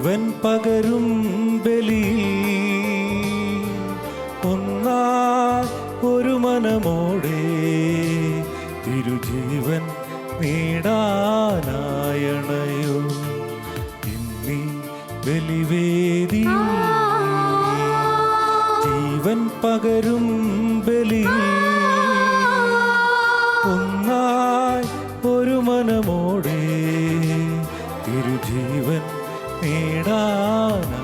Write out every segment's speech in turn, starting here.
ജീവൻ പകരും ബലി ഒന്നായി ഒരു മനമോടെ തിരുജീവൻ നേടാനായണയോ ഇന്നീ ബലിവേദി ജീവൻ പകരും ബലി ഒന്നായി ഒരു മനമോടെ തിരുജീവൻ നേടാനായണയോ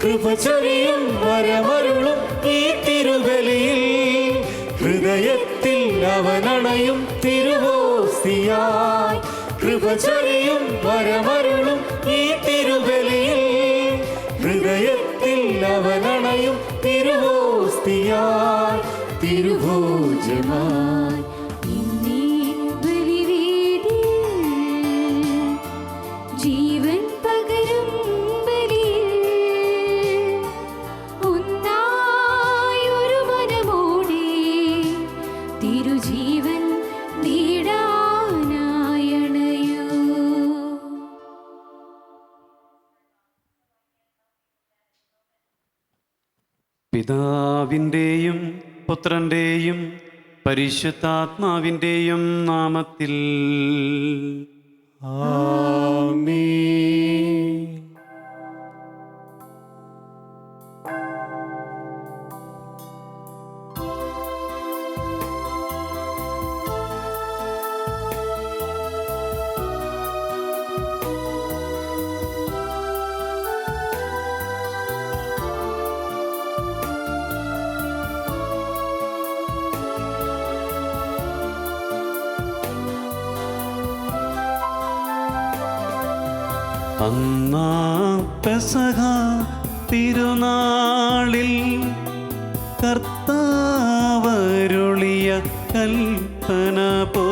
കൃപ ചൊരിയും വരമരുളും ഈ തിരുബലിയിൽ ഹൃദയത്തിൽ അവനണയും തിരുവോസ്തിയായി കൃപ ചൊരിയും വരമരുളും ഈ തിരുബലിയിൽ ഹൃദയത്തിൽ അവനണയും തിരുവോസ്തിയായി തിരുഭോജമായി ജീവൻ പകരും ഒന്നായൊരു മനമോടെ തിരുജീവൻ നേടാനായണയോ. പിതാവിൻ്റെയും പുത്രൻ്റെയും പരിശുദ്ധാത്മാവിൻ്റെയും നാമത്തിൽ ആമേൻ. അന്നാ പെസഹ തിരുനാളിൽ കർത്താവരുളിയ കൽപ്പന പോ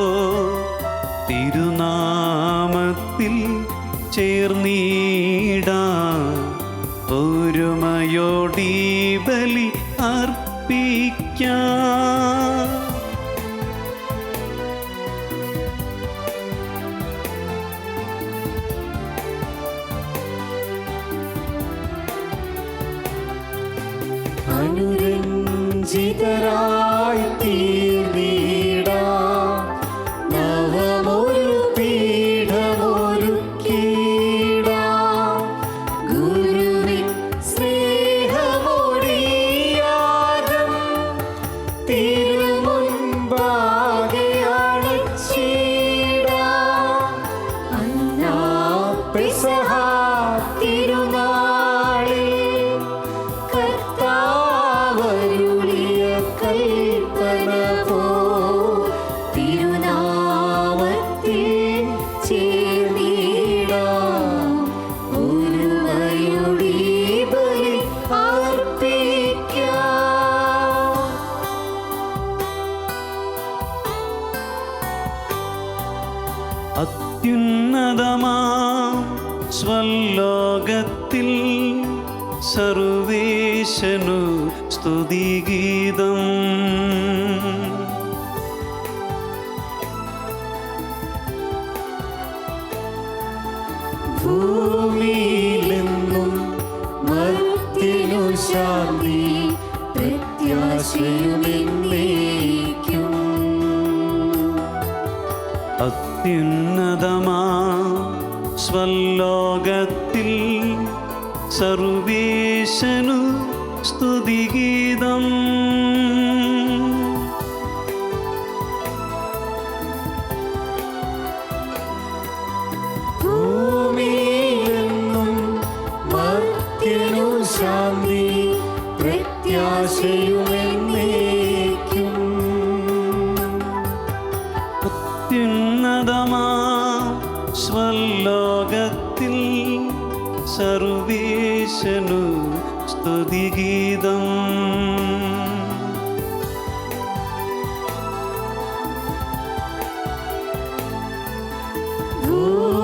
തിരുനാമത്തിൽ ചേർന്നിടാം ഒരുമയോടീ ബലി അർപ്പിക്കാം. അനുരഞ്ജിതരായി തീർന്നിടാം നവമൊരു പീഠമൊരുക്കിടാം ഗുരുവിൻ സ്നേഹമൊടിയാകം തിരുമുൻപാകെ അണച്ചിടാം. അന്നാ പെസഹ തിരുനാളിൽ കർത്താവരുളിയ കൽപ്പന പോ തിരുനാമത്തിൽ ചേർന്നിടാം ഒരുമയോടീ ബലി അർപ്പിക്കാം. അത്യുന്നതമാം സ്വലോകത്തിൽ സർവേശനു സ്തുതിഗീതം. ഭൂമിയിലെന്നും മർത്യനു ശാന്തി പ്രത്യാശയുമെന്നേക്കും. അത്യുന്നതമാം സ്വലോകത്തിൽ സർവേശനു സ്തുതിഗീതം. ഭൂമിയിലെന്നും മർത്യനു ശാന്തി പ്രത്യാശയുമെന്നേക്കും. അത്യുന്നതമാം സ്വലോകത്തിൽ സർവേശനു സ്തുതിഗീതം.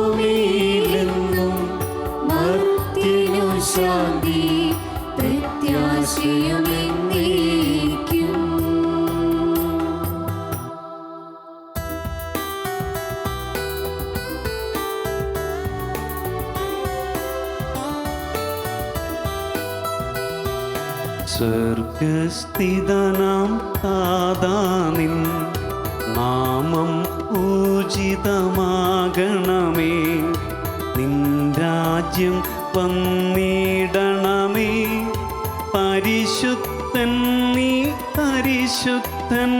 ഭൂമിയിലെന്നും മർത്യനു ശാന്തി പ്രത്യാശയുമെന്നേക്കും. സ്വർഗസ്ഥിതനാം താതാനിൻ നാമം പൂജിതമാകണമേ. നിൻ രാജ്യം വന്നിടണമേ. പരിശുദ്ധൻ നീ പരിശുദ്ധൻ.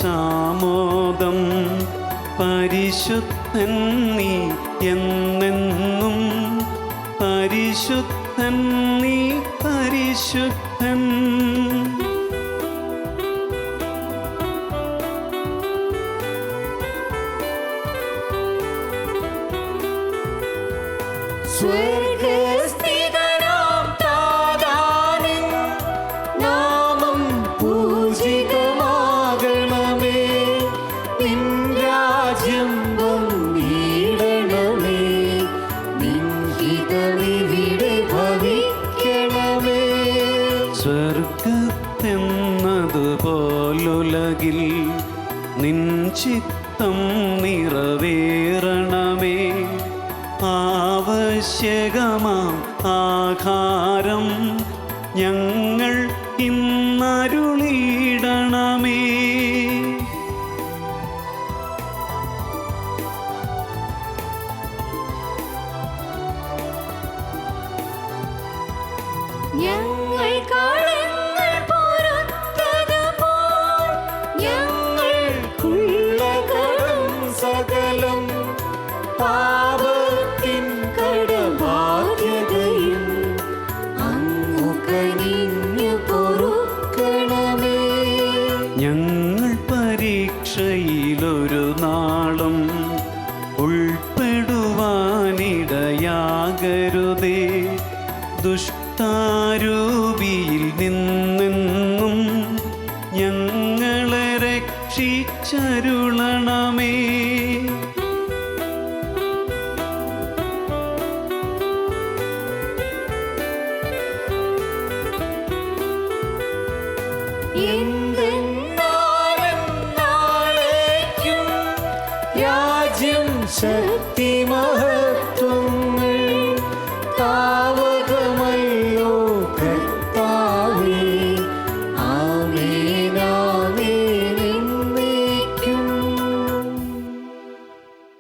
സാമോദം പരിശുദ്ധൻ നീ എന്നെന്നും. പരിശുദ്ധൻ നീ പരിശുദ്ധൻ. സ്വർഗസ്ഥിതനാം താതാനിൻ നാമം പൂജിതമാകണമേ. നിൻ രാജ്യം വന്നിടണമേ. നിൻ ഹിതമിവിടെ ഭവിക്കണമേ. സ്വർഗത്തെന്നതുപോലുലകിൽ നിൻ ചിത്തം നിറവേറണമേ. ആവശ്യകമാം ആഹാരം ഞങ്ങൾ ഇന്നരുളിയിടണമേ. ഞങ്ങൾ കടങ്ങൾ പൊറുത്തതുപോൽ ഞങ്ങൾക്കുള്ള കടം സകലം പാപത്തിൻ കടബാധ്യതയും അങ്ങു കനിഞ്ഞു പൊറുക്കണമേ. ഞങ്ങൾ പരീക്ഷയിലൊരു നാളും ഉൾപ്പെടുവാനിടയാകരുതേ. ദുഷ്ടാരൂപിയിൽ നിന്നെന്നും ഞങ്ങളെ രക്ഷിച്ചരുളണമേ. നാളേക്കും രാജ്യം ശക്തി മഹത്വങ്ങൾ താവകമല്ലോ കർത്താവേ. ആമേൻ ആമേൻ എന്നേക്കും.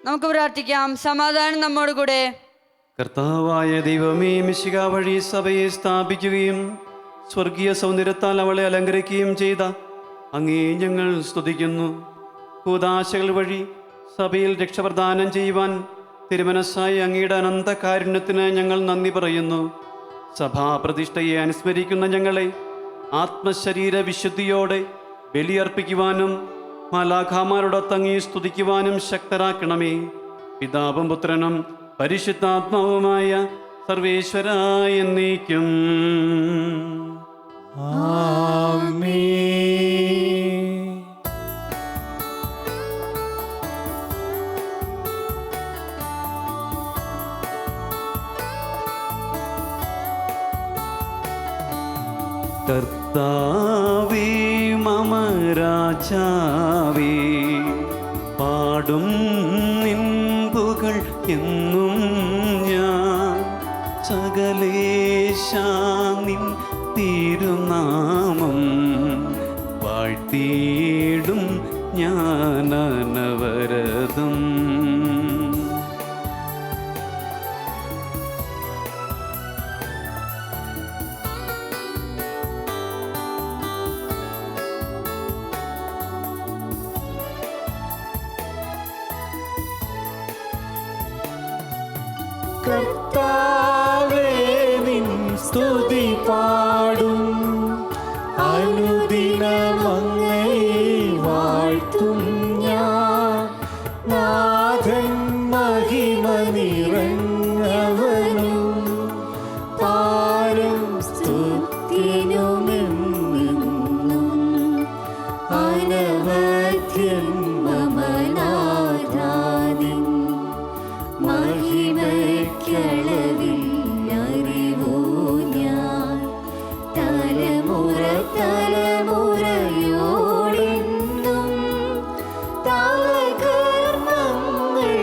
നമുക്ക് പ്രാർത്ഥിക്കാം. സമാധാനം നമ്മോട് കൂടെ. കർത്താവായ ദൈവമേ, മിശിഹ വഴി സഭയെ സ്ഥാപിക്കുകയും സ്വർഗീയ സൗന്ദര്യത്താൽ അവളെ അലങ്കരിക്കുകയും ചെയ്ത അങ്ങേ ഞങ്ങൾ സ്തുതിക്കുന്നു. കൂദാശകൾ വഴി സഭയിൽ രക്ഷപ്രദാനം ചെയ്യുവാൻ തിരുമനസ്സായി അങ്ങയുടെ അനന്ത കാരുണ്യത്തിന് ഞങ്ങൾ നന്ദി പറയുന്നു. സഭാപ്രതിഷ്ഠയെ അനുസ്മരിക്കുന്ന ഞങ്ങളെ ആത്മശരീര വിശുദ്ധിയോടെ ബലിയർപ്പിക്കുവാനും മാലാഖമാരോടൊത്ത് അങ്ങേ സ്തുതിക്കുവാനും ശക്തരാക്കണമേ. പിതാവും പുത്രനും പരിശുദ്ധാത്മാവുമായ സർവേശ്വരായ എന്നേക്കും. ആമേൻ. കർത്താവേ മമ രാജാവേ, പാടും നിൻപുകൾ എന്നും ഞാൻ. സകലേശാ നിൻ തിരുനാമം വാഴ്ത്തിയിടും ഞാൻ അനവരതം. കർത്താവേ നിൻ സ്തുതി പാടും. അനുദിനമങ്ങയെ വാഴ്ത്തും ഞാൻ. നാഥൻ മഹിമ നിറഞ്ഞവനും പാരം സ്തുതിനുമെന്നും അനവധ്യൻ മമനാഥാനിൻ മഹിമയ്ക്കളവില്ലറിവോ ഞാൻ. തലമുറ തലമുറയോടെന്നും തവ കർമ്മങ്ങൾ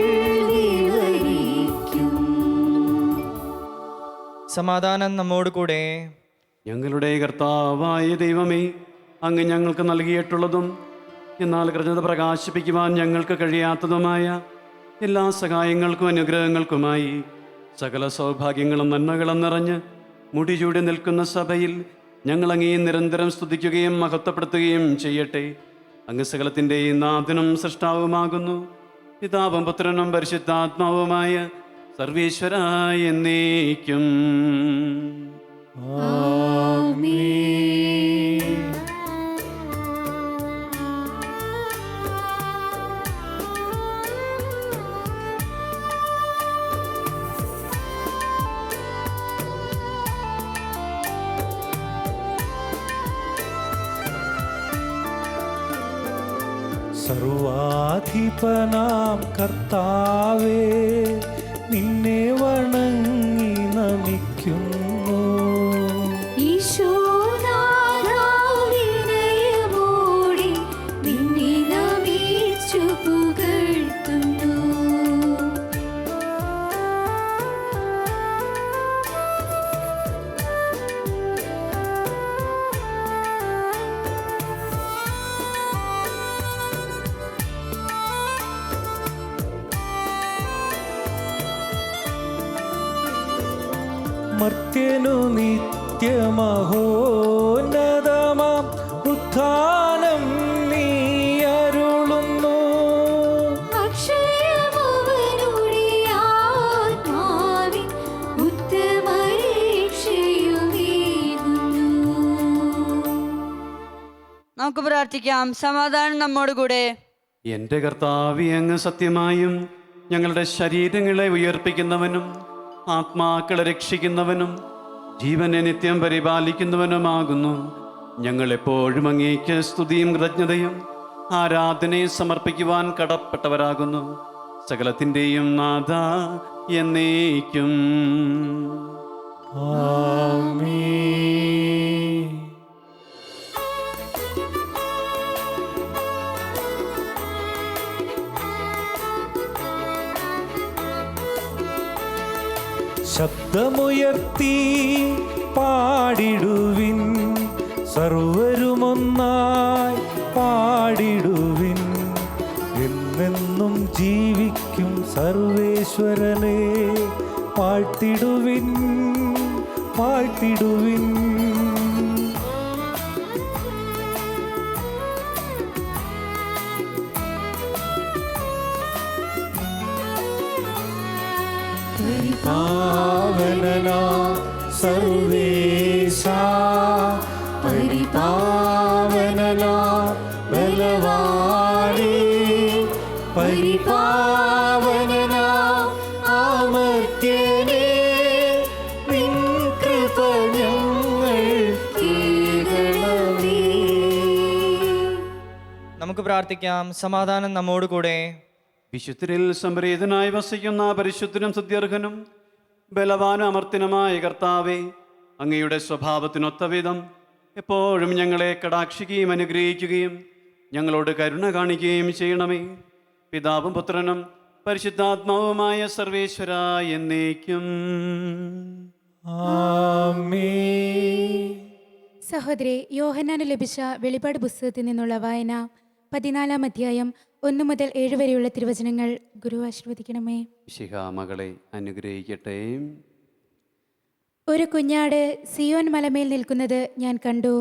വിവരിക്കും. സമാധാനം നമ്മോട് കൂടെ. ഞങ്ങളുടെ കർത്താവായ ദൈവമേ, അങ്ങ് ഞങ്ങൾക്ക് നൽകിയിട്ടുള്ളതും എന്നാൽ കൃതജ്ഞത പ്രകാശിപ്പിക്കുവാൻ ഞങ്ങൾക്ക് കഴിയാത്തതുമായ എല്ലാ സഹായങ്ങൾക്കും അനുഗ്രഹങ്ങൾക്കുമായി സകല സൗഭാഗ്യങ്ങളും നന്മകളും നിറഞ്ഞ് മുടിചൂടി നിൽക്കുന്ന സഭയിൽ ഞങ്ങളങ്ങേ നിരന്തരം സ്തുതിക്കുകയും മഹത്വപ്പെടുത്തുകയും ചെയ്യട്ടെ. അങ്ങ് സകലത്തിൻ്റെയും നാഥനും സൃഷ്ടാവുമാകുന്നു. പിതാവും പുത്രനും പരിശുദ്ധാത്മാവുമായ സർവീശ്വരായ എന്നേക്കും. ആമേൻ. സർവാധിപനാം കർത്താവേ, നിന്നെ വണങ്ങി നമിക്കുന്നു. ഈശോനാഥാ വിനയമോടെ നിന്നെ നമിച്ചു പുകഴ്ത്തുന്നു. മർത്യനു നിത്യമഹോന്നതമാം ഉത്ഥാനം നീ അരുളുന്നു. അക്ഷയമവനുടെ ആത്മാവിൻ ഉത്തമരക്ഷയുമേകുന്നു. നമുക്ക് പ്രാർത്ഥിക്കാം. സമാധാനം നമ്മോട് കൂടെ. എൻ്റെ കർത്താവേ, അങ്ങ് സത്യമായും ഞങ്ങളുടെ ശരീരങ്ങളെ ഉയർപ്പിക്കുന്നവനും ആത്മാക്കളെ രക്ഷിക്കുന്നവനും ജീവനെ നിത്യം പരിപാലിക്കുന്നവനുമാകുന്നു. ഞങ്ങളെപ്പോഴും അങ്ങേക്ക് സ്തുതിയും കൃതജ്ഞതയും ആരാധനയും സമർപ്പിക്കുവാൻ കടപ്പെട്ടവരാകുന്നു. സകലത്തിൻ്റെയും നാഥ എന്നേക്കും. ആമേൻ. ശബ്ദമുയർത്തി പാടിടുവിൻ, സർവരുമൊന്നായി പാടിടുവിൻ. എന്നെന്നും ജീവിക്കും സർവേശ്വരനെ പാഴ്ത്തിടുവിൻ, പാഴ്ത്തിടുവിൻ. പരിപാവനനാ സർവേശാ, പരിപാവനനാ ബലവാനേ, പരിപാവനനാ അമർത്യനേ, നിൻ കൃപ ഞങ്ങൾ കേൾക്കണമേ. നമുക്ക് പ്രാർത്ഥിക്കാം. സമാധാനം നമ്മോട് കൂടെ. വിശുദ്ധരിൽ സംപ്രീതനായി വസിക്കുന്ന പരിശുദ്ധനും സത്യർഹനും ബലവാനും അമർത്തിനുമായ കർത്താവേ, അങ്ങയുടെ സ്വഭാവത്തിനൊത്ത വിധം എപ്പോഴും ഞങ്ങളെ കടാക്ഷിക്കുകയും അനുഗ്രഹിക്കുകയും ഞങ്ങളോട് കരുണ കാണിക്കുകയും ചെയ്യണമേ. പിതാവും പുത്രനും പരിശുദ്ധാത്മാവുമായ സർവേശ്വരായ എന്നേക്കും. ആമേൻ. സഹോദരി, യോഹന്നാന് ലഭിച്ച വെളിപാട് പുസ്തകത്തിൽ നിന്നുള്ള വായന 14-ാം അധ്യായം 1 മുതൽ 7 വരെയുള്ള തിരുവചനങ്ങൾ ഗുരു ആശീർവദിക്കണമേ. മകളെ അനുഗ്രഹിക്കട്ടെ. ഒരു കുഞ്ഞാട് സിയോൻ മലമേൽ നിൽക്കുന്നത് ഞാൻ കണ്ടു.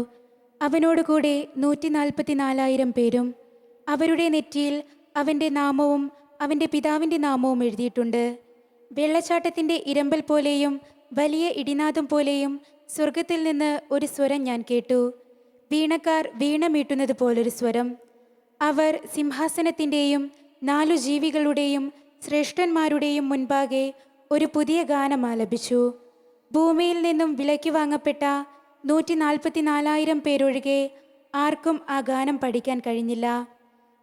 അവനോടുകൂടെ 144,000 പേരും. അവരുടെ നെറ്റിയിൽ അവൻ്റെ നാമവും അവൻ്റെ പിതാവിൻ്റെ നാമവും എഴുതിയിട്ടുണ്ട്. വെള്ളച്ചാട്ടത്തിൻ്റെ ഇരമ്പൽ പോലെയും വലിയ ഇടിനാദം പോലെയും സ്വർഗത്തിൽ നിന്ന് ഒരു സ്വരം ഞാൻ കേട്ടു. വീണക്കാർ വീണ മീട്ടുന്നത് പോലൊരു സ്വരം. അവർ സിംഹാസനത്തിൻ്റെയും 4 ജീവികളുടെയും ശ്രേഷ്ഠന്മാരുടെയും മുൻപാകെ ഒരു പുതിയ ഗാനം ആലപിച്ചു. ഭൂമിയിൽ നിന്നും വിലയ്ക്ക് വാങ്ങപ്പെട്ട 144,000 പേരൊഴികെ ആർക്കും ആ ഗാനം പഠിക്കാൻ കഴിഞ്ഞില്ല.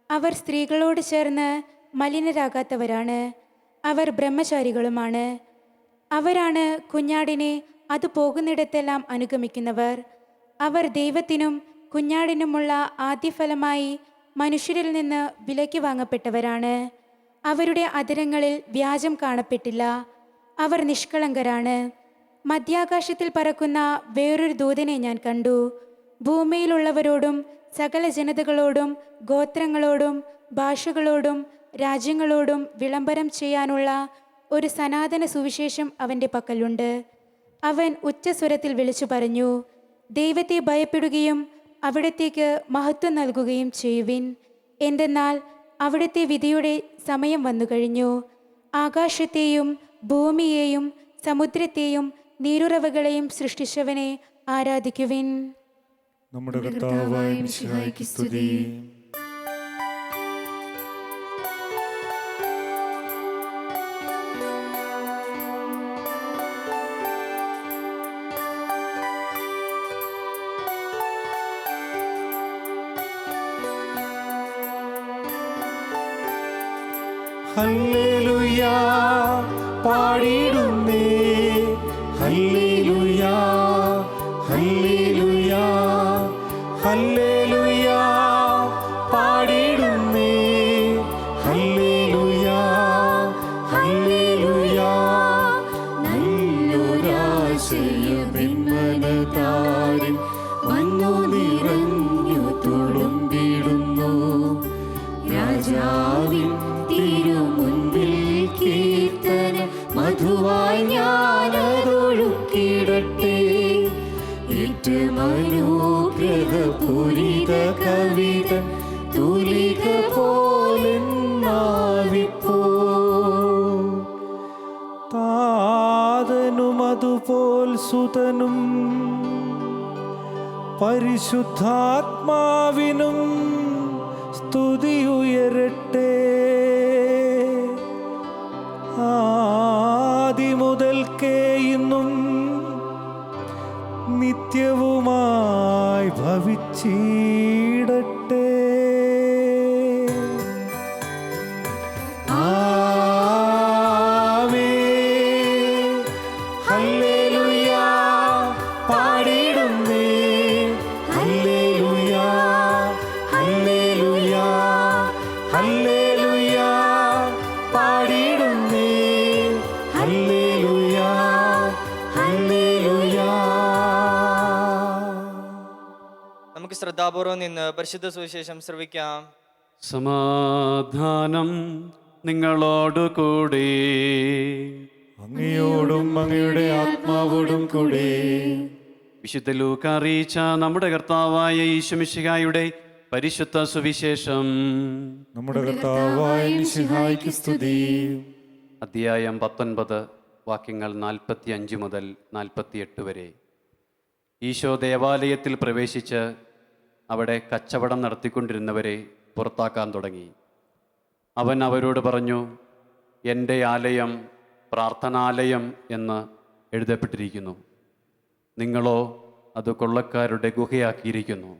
അവർ സ്ത്രീകളോട് ചേർന്ന് മലിനരാകാത്തവരാണ്. അവർ ബ്രഹ്മചാരികളുമാണ്. അവരാണ് കുഞ്ഞാടിനെ അത് പോകുന്നിടത്തെല്ലാം അനുഗമിക്കുന്നവർ. അവർ ദൈവത്തിനും കുഞ്ഞാടിനുമുള്ള ആദ്യഫലമായി മനുഷ്യരിൽ നിന്ന് വിലയ്ക്ക് വാങ്ങപ്പെട്ടവരാണ്. അവരുടെ അധരങ്ങളിൽ വ്യാജം കാണപ്പെട്ടില്ല. അവർ നിഷ്കളങ്കരാണ്. മധ്യാകാശത്തിൽ പറക്കുന്ന വേറൊരു ദൂതനെ ഞാൻ കണ്ടു. ഭൂമിയിലുള്ളവരോടും സകല ജനതകളോടും ഗോത്രങ്ങളോടും ഭാഷകളോടും രാജ്യങ്ങളോടും വിളംബരം ചെയ്യാനുള്ള ഒരു സനാതന സുവിശേഷം അവൻ്റെ പക്കലുണ്ട്. അവൻ ഉച്ചസ്വരത്തിൽ വിളിച്ചു പറഞ്ഞു, ദൈവത്തെ ഭയപ്പെടുകയും അവിടത്തേക്ക് മഹത്വം നൽകുകയും ചെയ്യുവിൻ. എന്തെന്നാൽ അവിടുത്തെ വിധിയുടെ സമയം വന്നു കഴിഞ്ഞു. ആകാശത്തെയും ഭൂമിയെയും സമുദ്രത്തെയും നീരുറവകളെയും സൃഷ്ടിച്ചവനെ ആരാധിക്കുവിൻ. നമ്മുടെ കർത്താവായ മിശിഹായ്ക്ക് സ്തുതി. ഹല്ലേലൂയ പാടിടുന്നേ, ഹല്ലേലൂയ ഹല്ലേലൂയ ഹല്ലേലൂയ പാടിടുന്നേ, ഹല്ലേലൂയ ഹല്ലേലൂയ. നല്ലൊരാശയമെന്മനതാരിൽ വന്നു നിറഞ്ഞു തുളുമ്പിടുന്നു. രാജാവിൻ തിരുമുൻപിൽ കീർത്തന മധുവായി ഞാനതൊഴുക്കിടട്ടെ. ഏറ്റമനുഗ്രഹപൂരിത കവിത തൂലിക പോലെന്നാവിപ്പോ. താതനും അതുപോൽ സുതനും പരിശുദ്ധാത്മാവിനും സ്തുതിയുയരട്ടെ. ആദിമുതൽക്കേ ഇന്നും നിത്യവുമായി ഭവിച്ചിടട്ടെ. ആമേൻ. ഹല്ലേലൂയ പാടിടുന്നേ, ഹല്ലേലൂയ ഹല്ലേലൂയ ഹല്ലേലൂയ പാടിടുന്നേ, ഹല്ലേലൂയ ഹല്ലേലൂയ. നമുക്ക് ശ്രദ്ധാപൂർവം നിന്ന് പരിശുദ്ധ സുവിശേഷം ശ്രവിക്കാം. സമാധാനം നിങ്ങളോടുകൂടി. അങ്ങയോടും അങ്ങയുടെ ആത്മാവോടും കൂടെ. വിശുദ്ധ ലൂക്ക അറിയിച്ച നമ്മുടെ കർത്താവായ ഈശോമിശിഹായുടെ പരിശുദ്ധ സുവിശേഷം. നമ്മുടെ കർത്താവായ മിശിഹായ്ക്ക് സ്തുതി. അധ്യായം 19 വാക്യങ്ങൾ 45 മുതൽ 48 വരെ. ഈശോ ദേവാലയത്തിൽ പ്രവേശിച്ച് അവിടെ കച്ചവടം നടത്തിക്കൊണ്ടിരുന്നവരെ പുറത്താക്കാൻ തുടങ്ങി. അവൻ അവരോട് പറഞ്ഞു, എൻ്റെ ആലയം പ്രാർത്ഥനാലയം എന്ന് എഴുതപ്പെട്ടിരിക്കുന്നു. നിങ്ങളോ അത് കൊള്ളക്കാരുടെ ഗുഹയാക്കിയിരിക്കുന്നു.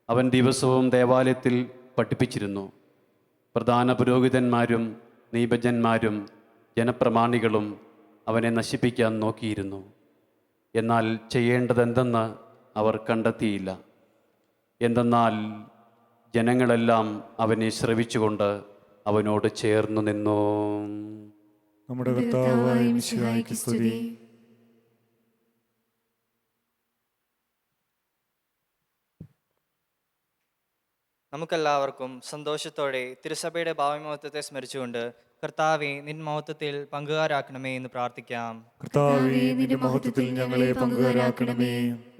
അവൻ ദിവസവും ദേവാലയത്തിൽ പഠിപ്പിച്ചിരുന്നു. പ്രധാന പുരോഹിതന്മാരും നീപജന്മാരും ജനപ്രമാണികളും അവനെ നശിപ്പിക്കാൻ നോക്കിയിരുന്നു. എന്നാൽ ചെയ്യേണ്ടതെന്തെന്ന് അവർ കണ്ടെത്തിയില്ല. എന്തെന്നാൽ ജനങ്ങളെല്ലാം അവനെ ശ്രവിച്ചുകൊണ്ട് അവനോട് ചേർന്നു നിന്നു. നമ്മുടെ കർത്താവായ മിശിഹായ്ക്ക് സ്തുതി. നമുക്കെല്ലാവർക്കും സന്തോഷത്തോടെ തിരുസഭയുടെ ഭാവമഹത്വത്തെ സ്മരിച്ചുകൊണ്ട് കർത്താവെ നിൻ മഹത്വത്തിൽ പങ്കുകാരാക്കണമേ എന്ന് പ്രാർത്ഥിക്കാം. കർത്താവേ നിന്റെ മഹത്വത്തിൽ ഞങ്ങളെ പങ്കുകാരാക്കണമേ.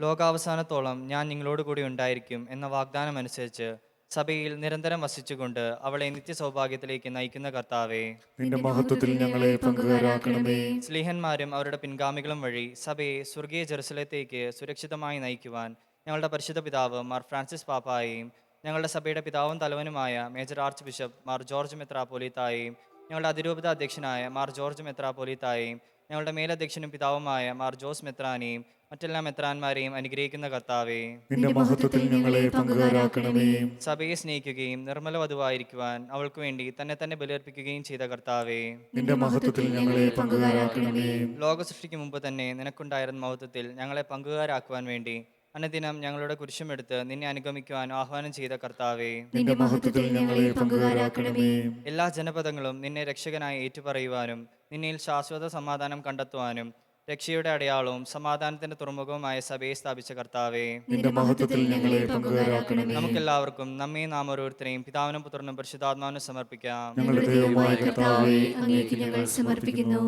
ലോകാവസാനത്തോളം ഞാൻ നിങ്ങളോട് കൂടി ഉണ്ടായിരിക്കും എന്ന വാഗ്ദാനം അനുസരിച്ച് സഭയിൽ നിരന്തരം വസിച്ചുകൊണ്ട് അവളെ നിത്യസൗഭാഗ്യത്തിലേക്ക് നയിക്കുന്ന കർത്താവേ, നിന്റെ മഹത്വത്തിൽ ഞങ്ങളെ പങ്കുകാരാക്കണമേ. സ്ലീഹന്മാരും അവരുടെ പിൻഗാമികളും വഴി സഭയെ സ്വർഗീയ ജെറുസലേത്തേക്ക് സുരക്ഷിതമായി നയിക്കുവാൻ ഞങ്ങളുടെ പരിശുദ്ധ പിതാവ് മാർ ഫ്രാൻസിസ് പാപ്പായെയും ഞങ്ങളുടെ സഭയുടെ പിതാവും തലവനുമായ major archbishop Mar George മെത്രാപ്പോലീത്തായെയും ഞങ്ങളുടെ അതിരൂപത അധ്യക്ഷനായ മാർ ജോർജ് മെത്രാപ്പോലീത്തായെയും ഞങ്ങളുടെ മേലധ്യക്ഷനും പിതാവുമായ മാർ ജോസ് മെത്രാനെയും മറ്റെല്ലാ മെത്രാന്മാരെയും അനുഗ്രഹിക്കുന്ന കർത്താവേ, നിന്റെ മഹത്വത്തിൽ ഞങ്ങളെ പങ്കുകാരാക്കണമേ. സഭയെ സ്നേഹിക്കുകയും നിർമ്മല വധുവായിരിക്കുവാൻ അവൾക്ക് വേണ്ടി തന്നെ തന്നെ ബലിയർപ്പിക്കുകയും ചെയ്ത കർത്താവേ, നിന്റെ മഹത്വത്തിൽ ഞങ്ങളെ പങ്കുകാരാക്കണമേ. ലോക സൃഷ്ടിക്ക് മുമ്പ് തന്നെ നിനക്കുണ്ടായിരുന്ന മഹത്വത്തിൽ ഞങ്ങളെ പങ്കുകാരാക്കുവാൻ വേണ്ടി അനുദിനം ഞങ്ങളുടെ കുരിശുമെടുത്ത് നിന്നെ അനുഗമിക്കുവാൻ ആഹ്വാനം ചെയ്ത കർത്താവേ, നിന്റെ മഹത്വത്തിൽ ഞങ്ങളെ പങ്കുകാരാക്കണമേ. എല്ലാ ജനപദങ്ങളും നിന്നെ രക്ഷകനായി ഏറ്റുപറയുവാനും നിന്നിൽ ശാശ്വത സമാധാനം കണ്ടെത്തുവാനും രക്ഷയുടെ അടയാളവും സമാധാനത്തിന്റെ തുറമുഖവുമായ സഭയെ സ്ഥാപിച്ച കർത്താവേ, നിന്റെ മഹത്വത്തിൽ ഞങ്ങളെ പങ്കുകാരാക്കണമേ. നമുക്കെല്ലാവർക്കും നമ്മെ നാം ഓരോരുത്തരെയും പിതാവിനും പുത്രനും പരിശുദ്ധാത്മാവിനും സമർപ്പിക്കാം. ഞങ്ങളുടെ ദൈവമായ കർത്താവേ, അങ്ങേക്ക് ഞങ്ങൾ സമർപ്പിക്കുന്നു.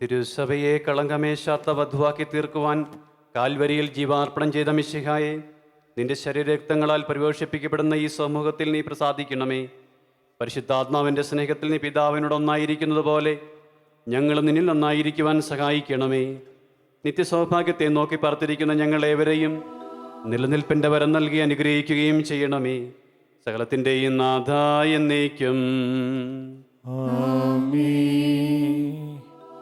തിരുസഭയെ കളങ്കമേശാത്ത വധുവാക്കി തീർക്കുവാൻ കാൽവരിയിൽ ജീവാർപ്പണം ചെയ്ത മിശിഹായെ, നിന്റെ ശരീരരക്തങ്ങളാൽ പരിപോഷിപ്പിക്കപ്പെടുന്ന ഈ സമൂഹത്തിൽ നീ പ്രസാദിക്കണമേ. പരിശുദ്ധാത്മാവിൻ്റെ സ്നേഹത്തിൽ നീ പിതാവിനോട് ഒന്നായിരിക്കുന്നത് പോലെ ഞങ്ങൾ നിന്നിൽ ഒന്നായിരിക്കുവാൻ സഹായിക്കണമേ. നിത്യസൗഭാഗ്യത്തെ നോക്കി പാർത്തിരിക്കുന്ന ഞങ്ങളേവരെയും നിലനിൽപ്പിൻ്റെ വരം നൽകി അനുഗ്രഹിക്കുകയും ചെയ്യണമേ. സകലത്തിൻ്റെയും നാഥ എന്നേക്കും.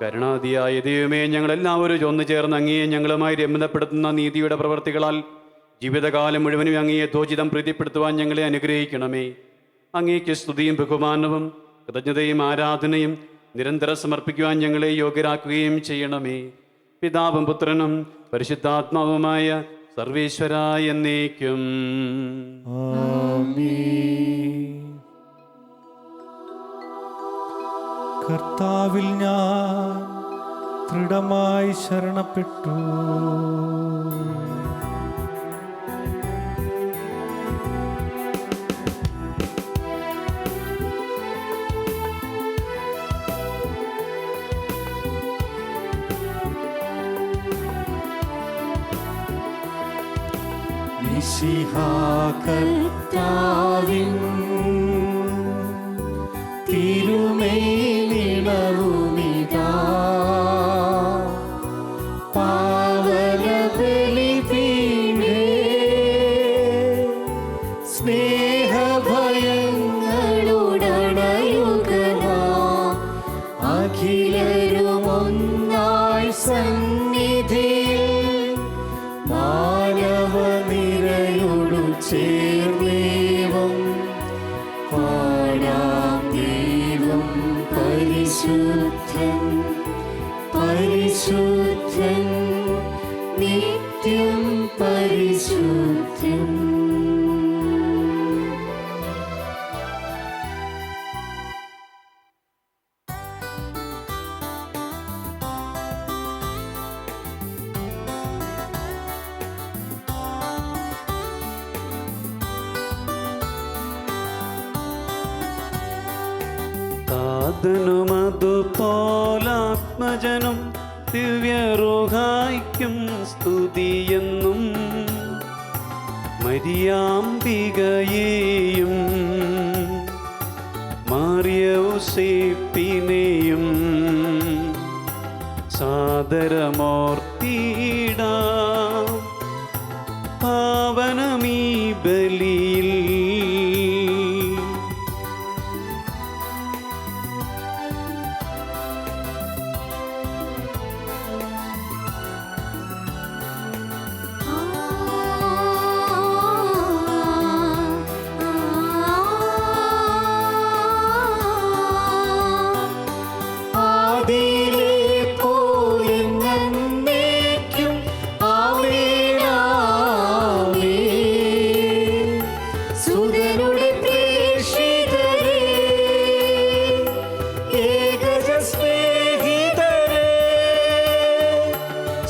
കരുണാദിയായ ദൈവമേ, ഞങ്ങളെല്ലാവരും ഒന്നു ചേർന്ന് അങ്ങയെ ഞങ്ങളുമായി രമ്യതപ്പെടുത്തുന്ന നീതിയുടെ പ്രവർത്തികളാൽ ജീവിതകാലം മുഴുവനും അങ്ങയെ ധോചിതം പ്രീതിപ്പെടുത്തുവാൻ ഞങ്ങളെ അനുഗ്രഹിക്കണമേ. അങ്ങേക്ക് സ്തുതിയും ബഹുമാനവും കൃതജ്ഞതയും ആരാധനയും നിരന്തരം സമർപ്പിക്കുവാൻ ഞങ്ങളെ യോഗ്യരാക്കുകയും ചെയ്യണമേ. പിതാവും പുത്രനും പരിശുദ്ധാത്മാവുമായ സർവേശ്വരായ എന്നേക്കും. കർത്താവിൽ ഞാൻ ദൃഢമായി ശരണപ്പെട്ടു. മിശിഹാ കർത്താവിൻ തിരുമേനിളവുമിതാ പാവനബലിപീഠേ സ്നേഹഭയങ്ങളുടണയുകനാം അഖിലരുമൊന്നായി സന്നിധിയിൽ മാനവനിരയോടു ചേർന്നേവം പാടാം ദൈവം പരിശുദ്ധൻ പരിശുദ്ധൻ നിത്യം പരിശുദ്ധൻ. താതനുമതുപോലാത്മജനും ദിവ്യറൂഹായ്ക്കും സ്തുതിയെന്നും മരിയാംബികയെയും മാറിയൗസേപ്പിനെയും സാദരമോർത്തിടാം പാവനമീ ബലിയിൽ.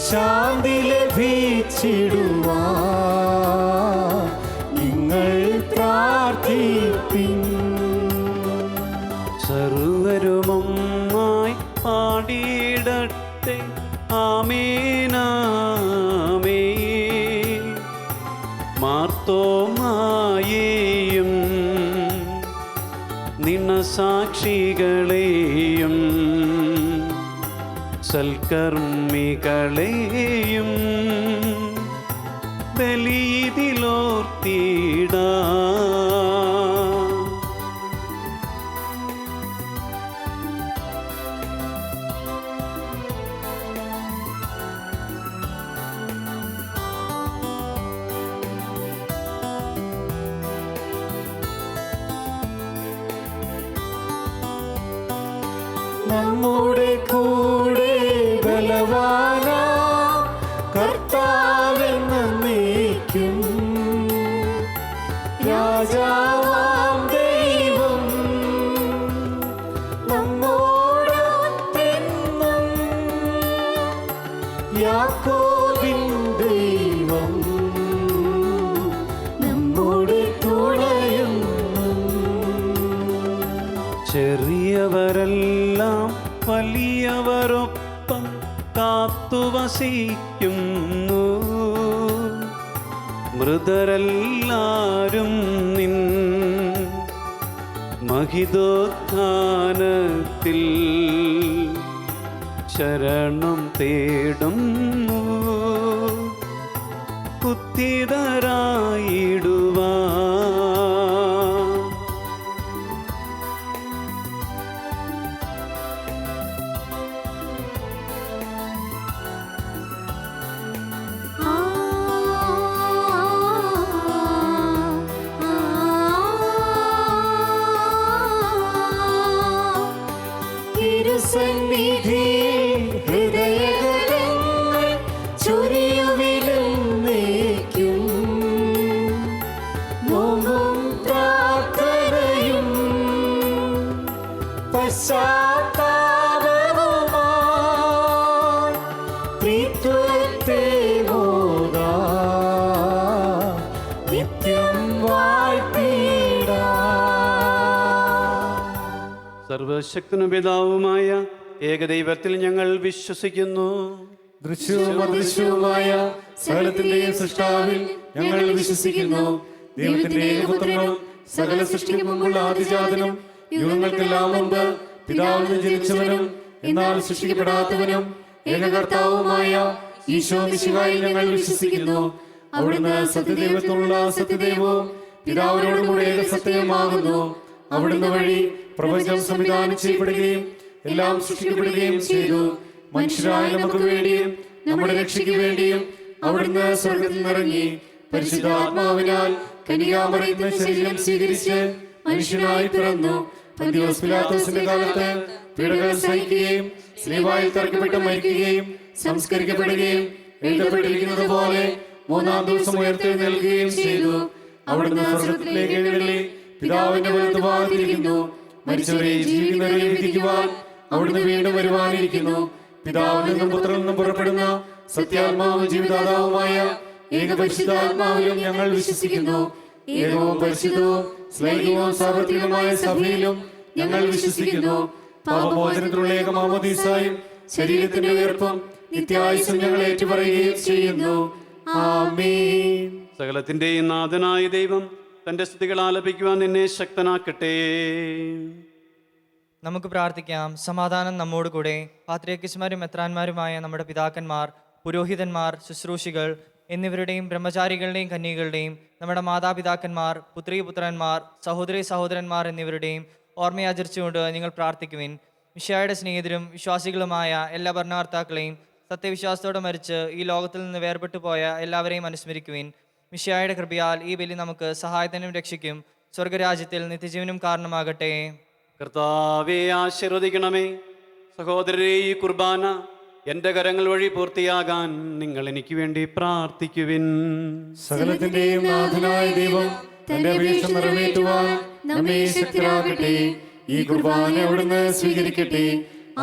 ശാന്തി ലഭിച്ചിടുവാൻ നിങ്ങൾ പ്രാർത്ഥിപ്പിൻ. സർവരുമൊന്നായി പാടിയിടട്ടെ ആമേനാമേ. മാർത്തോമായെയും സാക്ഷികളെയും സൽക്കർമ്മികളെയും ബലിയിതിലോർത്തിടാ. നമ്മുടെ കൂടെ ബലവാനാ കർത്താവെന്നേക്കും, രാജാവാം ദൈവം നമ്മോടൊത്തെന്നും, യാക്കോബിൻ ദൈവം നമ്മുടെ തുണയുന്നു. ചെറിയവരെല്ലാം വലിയവരൊപ്പം കാത്തുവസിക്കുന്നു, മൃതരെല്ലാരും നിൻ മഹിതോത്ഥാനത്തിൽ ശരണം തേടുന്നു, ഉത്തിതരായിടുവാൻ. തിരുസന്നിധിയിൽ ഹൃദയങ്ങൾ ചൊരിയുവിലെന്നേക്കും, നോമ്പും പ്രാർത്ഥനയും പശ്ചാത്താപവുമായി ത്രിത്വത്തെ ഓതാം, നിത്യം വാഴ്ത്തിടാം. സർവശക്തനും പിതാവുമായ ഏകദൈവത്തിൽ ഞങ്ങൾ വിശ്വസിക്കുന്നു. ദൃശ്യവും അദൃശ്യവുമായ സകലത്തിന്റെയും സൃഷ്ടാവിൽ ഞങ്ങൾ വിശ്വസിക്കുന്നു. ദൈവത്തിന്റെ ഏകപുത്രനും സകല സൃഷ്ടിക്ക് മുമ്പുള്ള ആദിജാതനും യുഗങ്ങൾക്കെല്ലാം മുമ്പ് പിതാവിൽ നിന്ന് ജനിച്ചവനും എന്നാൽ സൃഷ്ടിക്കപ്പെടാത്തവനും ഏകകർത്താവുമായ ഈശോ മിശിഹായിൽ ഞങ്ങൾ വിശ്വസിക്കുന്നു. അവിടുന്ന് സത്യദൈവത്തിനുള്ള സത്യദൈവവും പിതാവിനോടുകൂടെ ഏകസത്യവുമാകുന്നു. അവിടുന്ന് വഴി പ്രപഞ്ചം സംവിധാനം ചെയ്യപ്പെടുകയും എല്ലാം സൃഷ്ടിക്കപ്പെടുകയും ചെയ്തു. മനുഷ്യരായ നമുക്ക് വേണ്ടിയും നമ്മുടെ രക്ഷയ്ക്ക് വേണ്ടിയും അവിടുന്ന് സ്വർഗത്തിൽ നിറങ്ങി പരിശുദ്ധാത്മാവിനാൽ കന്യകാമറിയത്തിന്റെ ശരീരം സ്വീകരിച്ച് മനുഷ്യനായി പിറന്നു. പന്തിയോസ് പിലാത്തോസിന്റെ കാലത്ത് പീഡകൾ സഹിക്കുകയും സ്ലീവായിൽ തറക്കപ്പെട്ട് മരിക്കുകയും സംസ്കരിക്കപ്പെടുകയും എഴുതപ്പെട്ടിരിക്കുന്നത് പോലെ മൂന്നാം ദിവസം ഉയർത്തെഴുന്നേൽക്കുകയും ചെയ്തു. അവിടുന്ന് സ്വർഗത്തിലേക്ക് എഴുന്നള്ളി പിതാവിന്റെ വലത്തുഭാഗത്തിരിക്കുന്നു. മരിച്ചവരെ ജീവിക്കുന്നവരെ വിധിക്കുവാൻ അവിടുന്ന് വീണ്ടും വരുവാനിരിക്കുന്നു. പിതാവിൽ നിന്നും പുത്രനിൽ നിന്നും പുറപ്പെടുന്ന സത്യാത്മാവും ജീവിതാതാവുമായ ഏകപരിശുദ്ധാത്മാവിലും ഞങ്ങൾ വിശ്വസിക്കുന്നു. ഏകവും പരിശുദ്ധവും സ്നേഹവും സാർവത്രികമായ സഭയിലും ഞങ്ങൾ വിശ്വസിക്കുന്നു. പാപമോചനത്തിലുള്ള ഏകമാമോദീസായും ശരീരത്തിന്റെ ഉയർപ്പും നിത്യായുസ്സും ഞങ്ങൾ ഏറ്റുപറയുകയും ചെയ്യുന്നു. ആമേൻ. സകലത്തിന്റെയും നാഥനായ ദൈവം തന്റെ സ്തുതികൾ ആലപിക്കുവാൻ നിന്നെ ശക്തനാക്കട്ടെ. നമുക്ക് പ്രാർത്ഥിക്കാം. സമാധാനം നമ്മോട് കൂടെ. പാത്രിയർക്കീസുമാരും മെത്രാന്മാരുമായ നമ്മുടെ പിതാക്കന്മാർ, പുരോഹിതന്മാർ, ശുശ്രൂഷികൾ എന്നിവരുടെയും ബ്രഹ്മചാരികളുടെയും കന്യകളുടെയും നമ്മുടെ മാതാപിതാക്കന്മാർ, പുത്രീപുത്രന്മാർ, സഹോദരി സഹോദരന്മാർ എന്നിവരുടെയും ഓർമ്മയാചരിച്ചുകൊണ്ട് നിങ്ങൾ പ്രാർത്ഥിക്കുവിൻ. മിശിഹായുടെ സ്നേഹിതരും വിശ്വാസികളുമായ എല്ലാ ഭരണകർത്താക്കളെയും സത്യവിശ്വാസത്തോടെ മരിച്ച് ഈ ലോകത്തിൽ നിന്ന് വേർപെട്ടു പോയ എല്ലാവരെയും അനുസ്മരിക്കുവിൻ. മിശിഹായുടെ കൃപയാൽ ഈ ബലി നമുക്ക് സഹായത്തിനും രക്ഷയ്ക്കും സ്വർഗരാജ്യത്തിൽ നിത്യജീവനും കാരണമാകട്ടെ. കർത്താവെ ആശീർവദിക്കണമേ. സഹോദരരെ, ഈ കുർബാന എൻ്റെ കരങ്ങൾ വഴി പൂർത്തിയാകാൻ നിങ്ങൾ എനിക്ക് വേണ്ടി പ്രാർത്ഥിക്കുവിൻ. സകലത്തിന്റെയും നാഥനായ ദൈവം തന്റെ അപേക്ഷ നിറവേറ്റുവാൻ നമ്മെ ശക്തരാകട്ടെ. ഈ കുർബാന അവിടുന്ന് സ്വീകരിക്കട്ടെ.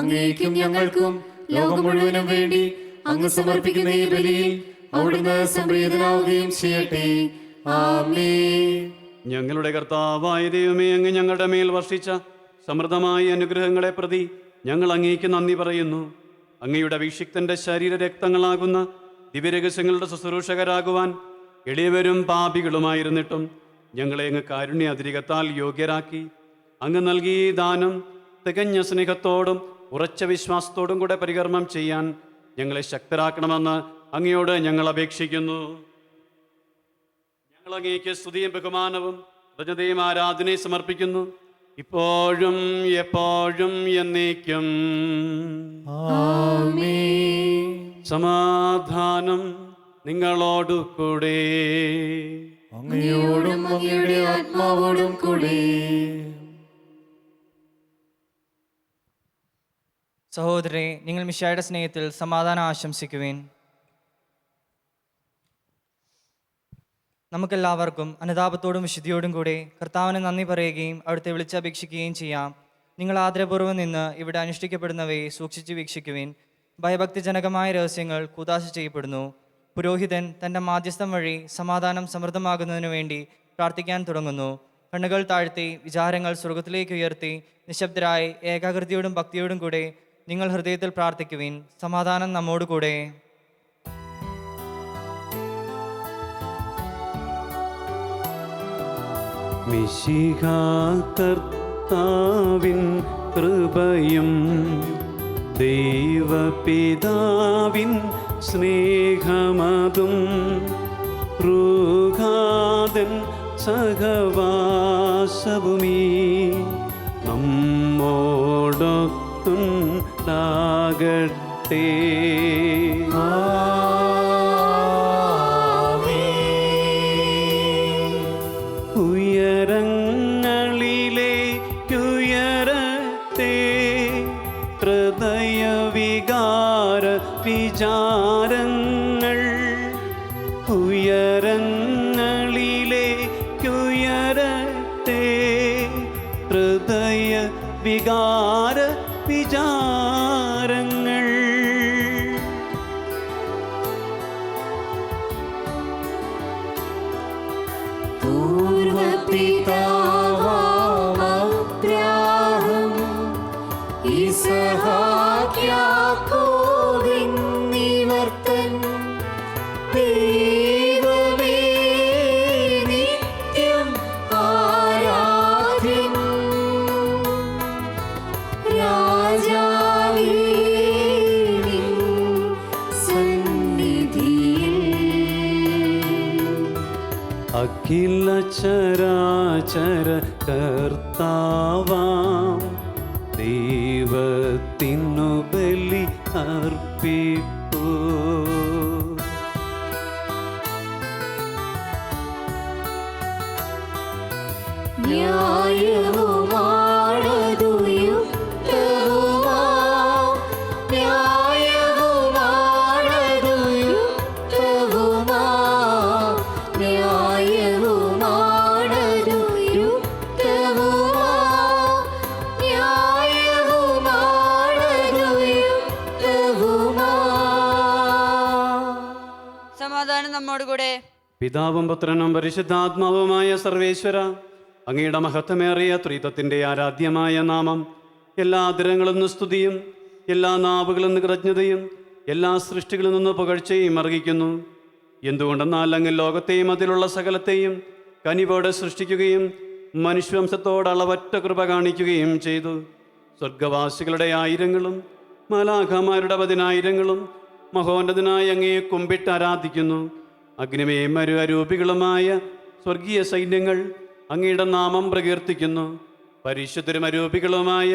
അങ്ങേക്കും ഞങ്ങൾക്കും ലോകം മുഴുവനും വേണ്ടി അങ്ങ് സമർപ്പിക്കുന്ന ഈ ബലിയിൽ അവിടുന്ന് സംപ്രീതനാവുകയും ചെയ്യട്ടെ. ആമേൻ. ഞങ്ങളുടെ കർത്താവായ ദൈവമേ, അങ്ങ് ഞങ്ങളുടെ മേൽ വർഷിച്ച സമൃദ്ധമായ അനുഗ്രഹങ്ങളെ പ്രതി ഞങ്ങൾ അങ്ങേക്ക് നന്ദി പറയുന്നു. അങ്ങയുടെ അഭിഷിക്തന്റെ ശരീര രക്തങ്ങളാകുന്ന ദിവ്യരഹസ്യങ്ങളുടെ ശുശ്രൂഷകരാകുവാൻ എളിയവരും പാപികളുമായിരുന്നിട്ടും ഞങ്ങളെ അങ്ങ് കാരുണ്യ അതിരികത്താൽ യോഗ്യരാക്കി അങ്ങ് നൽകി ഈ ദാനം തികഞ്ഞ സ്നേഹത്തോടും ഉറച്ച വിശ്വാസത്തോടും കൂടെ പരികർമ്മം ചെയ്യാൻ ഞങ്ങളെ ശക്തരാക്കണമെന്ന് അങ്ങയോട് ഞങ്ങൾ അപേക്ഷിക്കുന്നു. ഞങ്ങൾ അങ്ങേക്ക് സ്തുതിയും ബഹുമാനവും കൃതജ്ഞതയും ആരാധനയും സമർപ്പിക്കുന്നു, ഇപ്പോഴും എപ്പോഴും എന്നേക്കും. ആമേൻ. സമാധാനം നിങ്ങളോടു കൂടെ. അങ്ങയോടും അങ്ങയുടെ ആത്മാവോടും കൂടെ. സഹോദരരെ, നിങ്ങൾ മിശിഹായുടെ സ്നേഹത്തിൽ സമാധാനം ആശംസിക്കുവിൻ. നമുക്കെല്ലാവർക്കും അനുതാപത്തോടും വിശുദ്ധിയോടും കൂടെ കർത്താവിന് നന്ദി പറയുകയും അവിടുത്തെ വിളിച്ചപേക്ഷിക്കുകയും ചെയ്യാം. നിങ്ങൾ ആദരപൂർവ്വം നിന്ന് ഇവിടെ അനുഷ്ഠിക്കപ്പെടുന്നവയെ സൂക്ഷിച്ച് വീക്ഷിക്കുവിൻ. ഭയഭക്തിജനകമായ രഹസ്യങ്ങൾ കൂദാശ ചെയ്യപ്പെടുന്നു. പുരോഹിതൻ തൻ്റെ മാധ്യസ്ഥം വഴി സമാധാനം സമൃദ്ധമാകുന്നതിനു വേണ്ടി പ്രാർത്ഥിക്കാൻ തുടങ്ങുന്നു. കണ്ണുകൾ താഴ്ത്തി വിചാരങ്ങൾ സ്വർഗത്തിലേക്ക് ഉയർത്തി നിശബ്ദരായി ഏകാഗ്രതയോടും ഭക്തിയോടും കൂടെ നിങ്ങൾ ഹൃദയത്തിൽ പ്രാർത്ഥിക്കുവിൻ. സമാധാനം നമ്മോടുകൂടെ. മിശിഹാ കർത്താവിൻ കൃപയും ദൈവപിതാവിൻ സ്നേഹമതും റൂഹാദൻ സഹവാസവുമീ നമ്മോടൊത്തുണ്ടാകട്ടെ. ഉയരങ്ങളിലേക്കുയരത്തെ ഹൃദയവികാര വിചാരങ്ങൾ ഉയരങ്ങളിലേക്കുയരത്തെ ഹൃദയ വികാര വിചാരങ്ങൾ. പൂർവപിതാവാം യാക്കോബിന്നിവർത്തൻ ദൈവമേ നിത്യം ആരാധ്യൻ. രാജാവേ നിൻ സന്നിധിയിൽ അഖില ചരാചര കർത്താവാം ദൈവത്തിനു ബലി അർപ്പിപ്പൂ. ന്യായവുമാണതു യുക്തവുമാം ന്യായവുമാണതു യുക്തവുമാം ന്യായവുമാണതു യുക്തവുമാം ന്യായവുമാണതു യുക്തവുമാം. സമാധാനം നമ്മോടുകൂടെ. പിതാവും പുത്രനും പരിശുദ്ധാത്മാവുമായ സർവേശ്വര, അങ്ങയുടെ മഹത്വമേറിയ ത്രിത്വത്തിൻ്റെ ആരാധ്യമായ നാമം എല്ലാ ആദരങ്ങളിൽ നിന്ന് സ്തുതിയും എല്ലാ നാവുകളിൽ നിന്ന് കൃതജ്ഞതയും എല്ലാ സൃഷ്ടികളിൽ നിന്ന് പുകഴ്ചയും അർഹിക്കുന്നു. എന്തുകൊണ്ടെന്നാൽ അങ്ങ് ലോകത്തെയും അതിലുള്ള സകലത്തെയും കനിവോടെ സൃഷ്ടിക്കുകയും മനുഷ്യവംശത്തോട് അളവറ്റ കൃപ കാണിക്കുകയും ചെയ്തു. സ്വർഗവാസികളുടെ ആയിരങ്ങളും മാലാഖമാരുടെ 10,000ങ്ങളും മഹോന്നതനായ അങ്ങയെ കുമ്പിട്ട് ആരാധിക്കുന്നു. അഗ്നിമയും അരൂപികളുമായ സ്വർഗീയ സൈന്യങ്ങൾ അങ്ങയുടെ നാമം പ്രകീർത്തിക്കുന്നു. പരിശുദ്ധരും അരൂപികളുമായ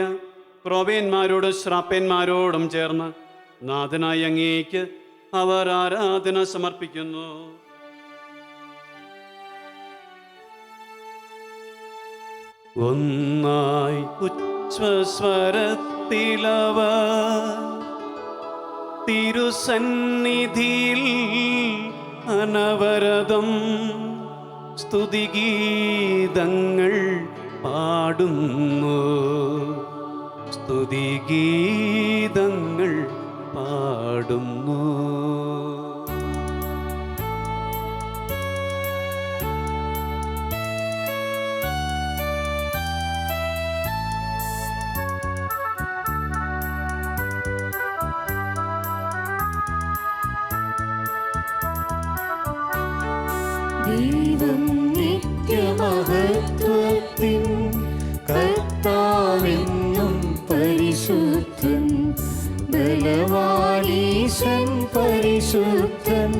ക്രോവേന്മാരോടും ശ്രാപ്പേന്മാരോടും ചേർന്ന് നാഥനായ അങ്ങേക്ക് അവർ ആരാധന സമർപ്പിക്കുന്നു. ഒന്നായി ഉച്ഛ്വസ്വരത്തിലവർ തിരുസന്നിധിയിൽ അനവരതം സ്തുതിഗീതങ്ങൾ പാടുന്നു. സ്തുതിഗീതങ്ങൾ പാടുന്നു. ദൈവം നിത്യമഹത്വത്തിൻ കർത്താവാം ബലവാനീശൻ പരിശുദ്ധൻ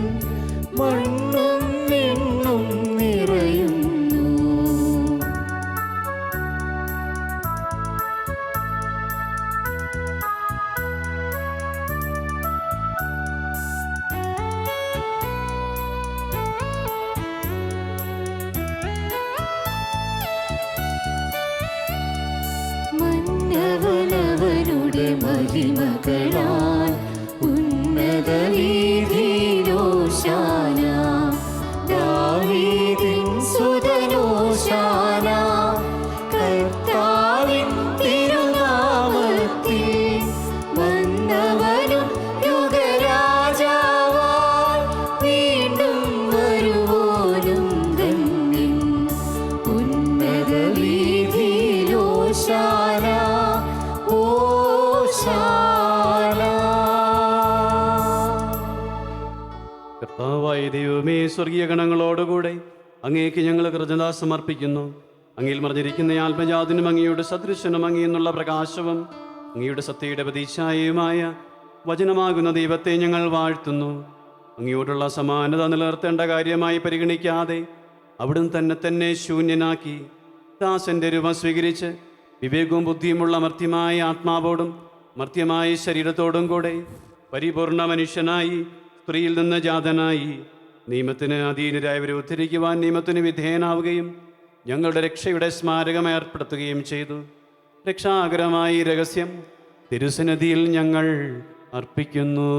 മണ്ണും വിണ്ണും നിറയുന്നു. മന്നവനവരുടെ മഹിമകളാൽ ഉന്നത വീതിയിലോശാന. ദാവീദിൻ സുതനോശാന. കർത്താവിൻ തിരുനാമത്തിൽ വന്നവനും യുഗരാജാവായി വീണ്ടും വരുവോനും ധന്യൻ. ഉന്നത വീതിയിലോശാന ഓശാന. കർത്താവായ ദൈവമേ, സ്വർഗീയ ഗണങ്ങളോടുകൂടെ അങ്ങേക്ക് ഞങ്ങൾ കൃതജ്ഞത സമർപ്പിക്കുന്നു. അങ്ങയിൽ മറിഞ്ഞിരിക്കുന്ന ആത്മജാതിനും അങ്ങയുടെ സദൃശനും അങ്ങയെന്നുള്ള പ്രകാശവും അങ്ങയുടെ സത്യയുടെ പ്രതീക്ഷായയുമായ വചനമാകുന്ന ദൈവത്തെ ഞങ്ങൾ വാഴ്ത്തുന്നു. അങ്ങയോടുള്ള സമാനത നിലനിർത്തേണ്ട കാര്യമായി പരിഗണിക്കാതെ അവിടുന്ന് തന്നെ ശൂന്യനാക്കി ദാസന്റെ രൂപം സ്വീകരിച്ച് വിവേകവും ബുദ്ധിയുമുള്ള മർത്യമായ ആത്മാവോടും മർത്യമായ ശരീരത്തോടും കൂടെ പരിപൂർണ മനുഷ്യനായി സ്ത്രീയിൽ നിന്ന് ജാതനായി നിയമത്തിന് അധീനരായവരെ ഉദ്ധരിക്കുവാൻ നിയമത്തിന് വിധേയനാവുകയും ഞങ്ങളുടെ രക്ഷയുടെ സ്മാരകം ഏർപ്പെടുത്തുകയും ചെയ്തു. രക്ഷാകരമായ ഈ രഹസ്യം തിരുസന്നിധിയിൽ ഞങ്ങൾ അർപ്പിക്കുന്നു.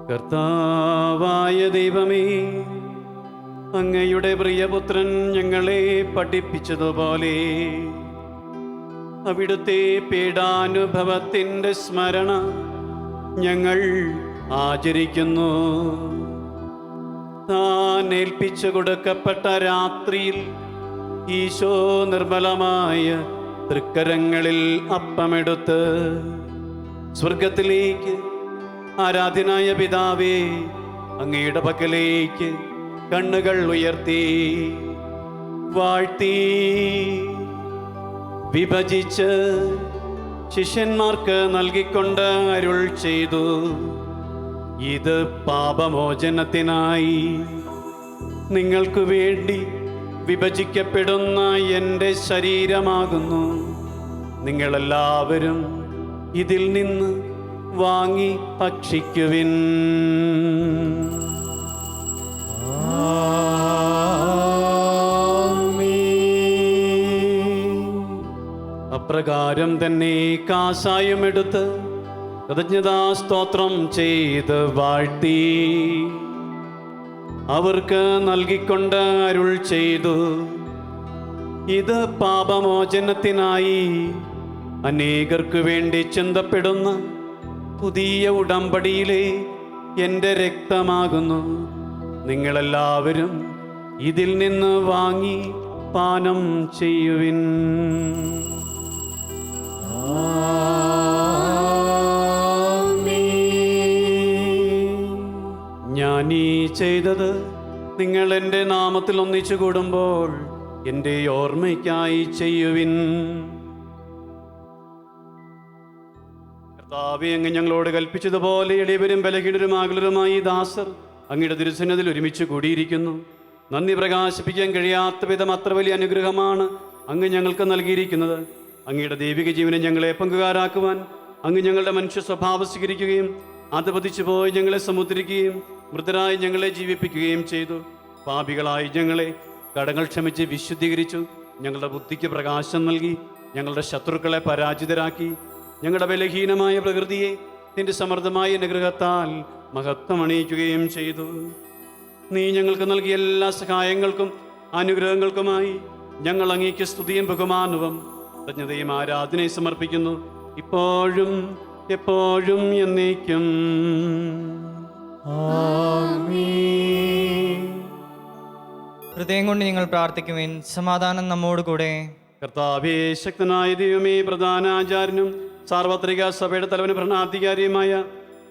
കർത്താവായ ദൈവമേ, അങ്ങയുടെ പ്രിയപുത്രൻ ഞങ്ങളെ പഠിപ്പിച്ചതുപോലെ അവിടുത്തെ പീഡാനുഭവത്തിൻ്റെ സ്മരണ ഞങ്ങൾ ആചരിക്കുന്നു. താൻ ഏൽപ്പിച്ചു കൊടുക്കപ്പെട്ട രാത്രിയിൽ ഈശോ നിർമ്മലമായ തൃക്കരങ്ങളിൽ അപ്പമെടുത്ത് സ്വർഗത്തിലേക്ക് ആരാധ്യനായ പിതാവേ അങ്ങയുടെ പക്കലേക്ക് കണ്ണുകൾ ഉയർത്തി വാഴ്ത്തി വിഭജിച്ച് ശിഷ്യന്മാർക്ക് നൽകിക്കൊണ്ട് അരുൾ ചെയ്തു, ഇത് പാപമോചനത്തിനായി നിങ്ങൾക്ക് വേണ്ടി വിഭജിക്കപ്പെടുന്ന എൻ്റെ ശരീരമാകുന്നു. നിങ്ങളെല്ലാവരും ഇതിൽ നിന്ന് വാങ്ങി ഭക്ഷിക്കുവിൻ. അപ്രകാരം തന്നെ കാസായും എടുത്ത് കൃതജ്ഞതാ സ്തോത്രം ചെയ്ത് വാഴ്ത്തി അവർക്ക് നൽകിക്കൊണ്ട് അരുൾ ചെയ്തു, ഇത് പാപമോചനത്തിനായി അനേകർക്ക് വേണ്ടി ചിന്തപ്പെടുന്ന പുതിയ ഉടമ്പടിയിലെ എൻ്റെ രക്തമാകുന്നു. നിങ്ങളെല്ലാവരും ഇതിൽ നിന്ന് വാങ്ങി പാനം ചെയ്യുവിൻ. ഞാൻ ഈ ചെയ്തത് നിങ്ങൾ എൻ്റെ നാമത്തിൽ ഒന്നിച്ചു കൂടുമ്പോൾ എൻ്റെ ഓർമ്മയ്ക്കായി ചെയ്യുവിൻ. കർത്താവേ, അങ്ങ് ഞങ്ങളോട് കൽപ്പിച്ചതുപോലെ എളിയവരും ബലഹീനരും ആകുലരുമായി ദാസർ അങ്ങയുടെ തിരുസന്നിധിയിൽ ഒരുമിച്ച് കൂടിയിരിക്കുന്നു. നന്ദി പ്രകാശിപ്പിക്കാൻ കഴിയാത്ത വിധം അത്ര വലിയ അനുഗ്രഹമാണ് അങ്ങ് ഞങ്ങൾക്ക് നൽകിയിരിക്കുന്നത്. അങ്ങയുടെ ദൈവിക ജീവനെ ഞങ്ങളെ പങ്കുകാരാക്കുവാൻ അങ്ങ് ഞങ്ങളുടെ മനുഷ്യ സ്വഭാവം സ്വീകരിക്കുകയും അത് പതിച്ചു പോയി ഞങ്ങളെ സമുദ്രിക്കുകയും മൃതരായി ഞങ്ങളെ ജീവിപ്പിക്കുകയും ചെയ്തു. പാപികളായി ഞങ്ങളെ കടങ്ങൾ ക്ഷമിച്ച് വിശുദ്ധീകരിച്ചു. ഞങ്ങളുടെ ബുദ്ധിക്ക് പ്രകാശം നൽകി ഞങ്ങളുടെ ശത്രുക്കളെ പരാജിതരാക്കി. ഞങ്ങളുടെ ബലഹീനമായ പ്രകൃതിയെ നിന്റെ സമൃദ്ധമായ അനുഗ്രഹത്താൽ മഹത്വമണിയിക്കുകയും ചെയ്തു. നീ ഞങ്ങൾക്ക് നൽകിയ എല്ലാ സഹായങ്ങൾക്കും അനുഗ്രഹങ്ങൾക്കുമായി ഞങ്ങൾ അങ്ങേക്ക് സ്തുതിയും ബഹുമാനവും കൃതജ്ഞതയും ആരാധനയും സമർപ്പിക്കുന്നു, ഇപ്പോഴും എപ്പോഴും എന്നേക്കും. ഹൃദയം കൊണ്ട് നിങ്ങൾ പ്രാർത്ഥിക്കുവിൻ. സമാധാനം നമ്മോടുകൂടെ. കർത്താവേ, ശക്തനായ ദൈവമേ, പ്രധാന ആചാര്യനും സാർവത്രിക സഭയുടെ തലവനും ഭരണാധികാരിയുമായ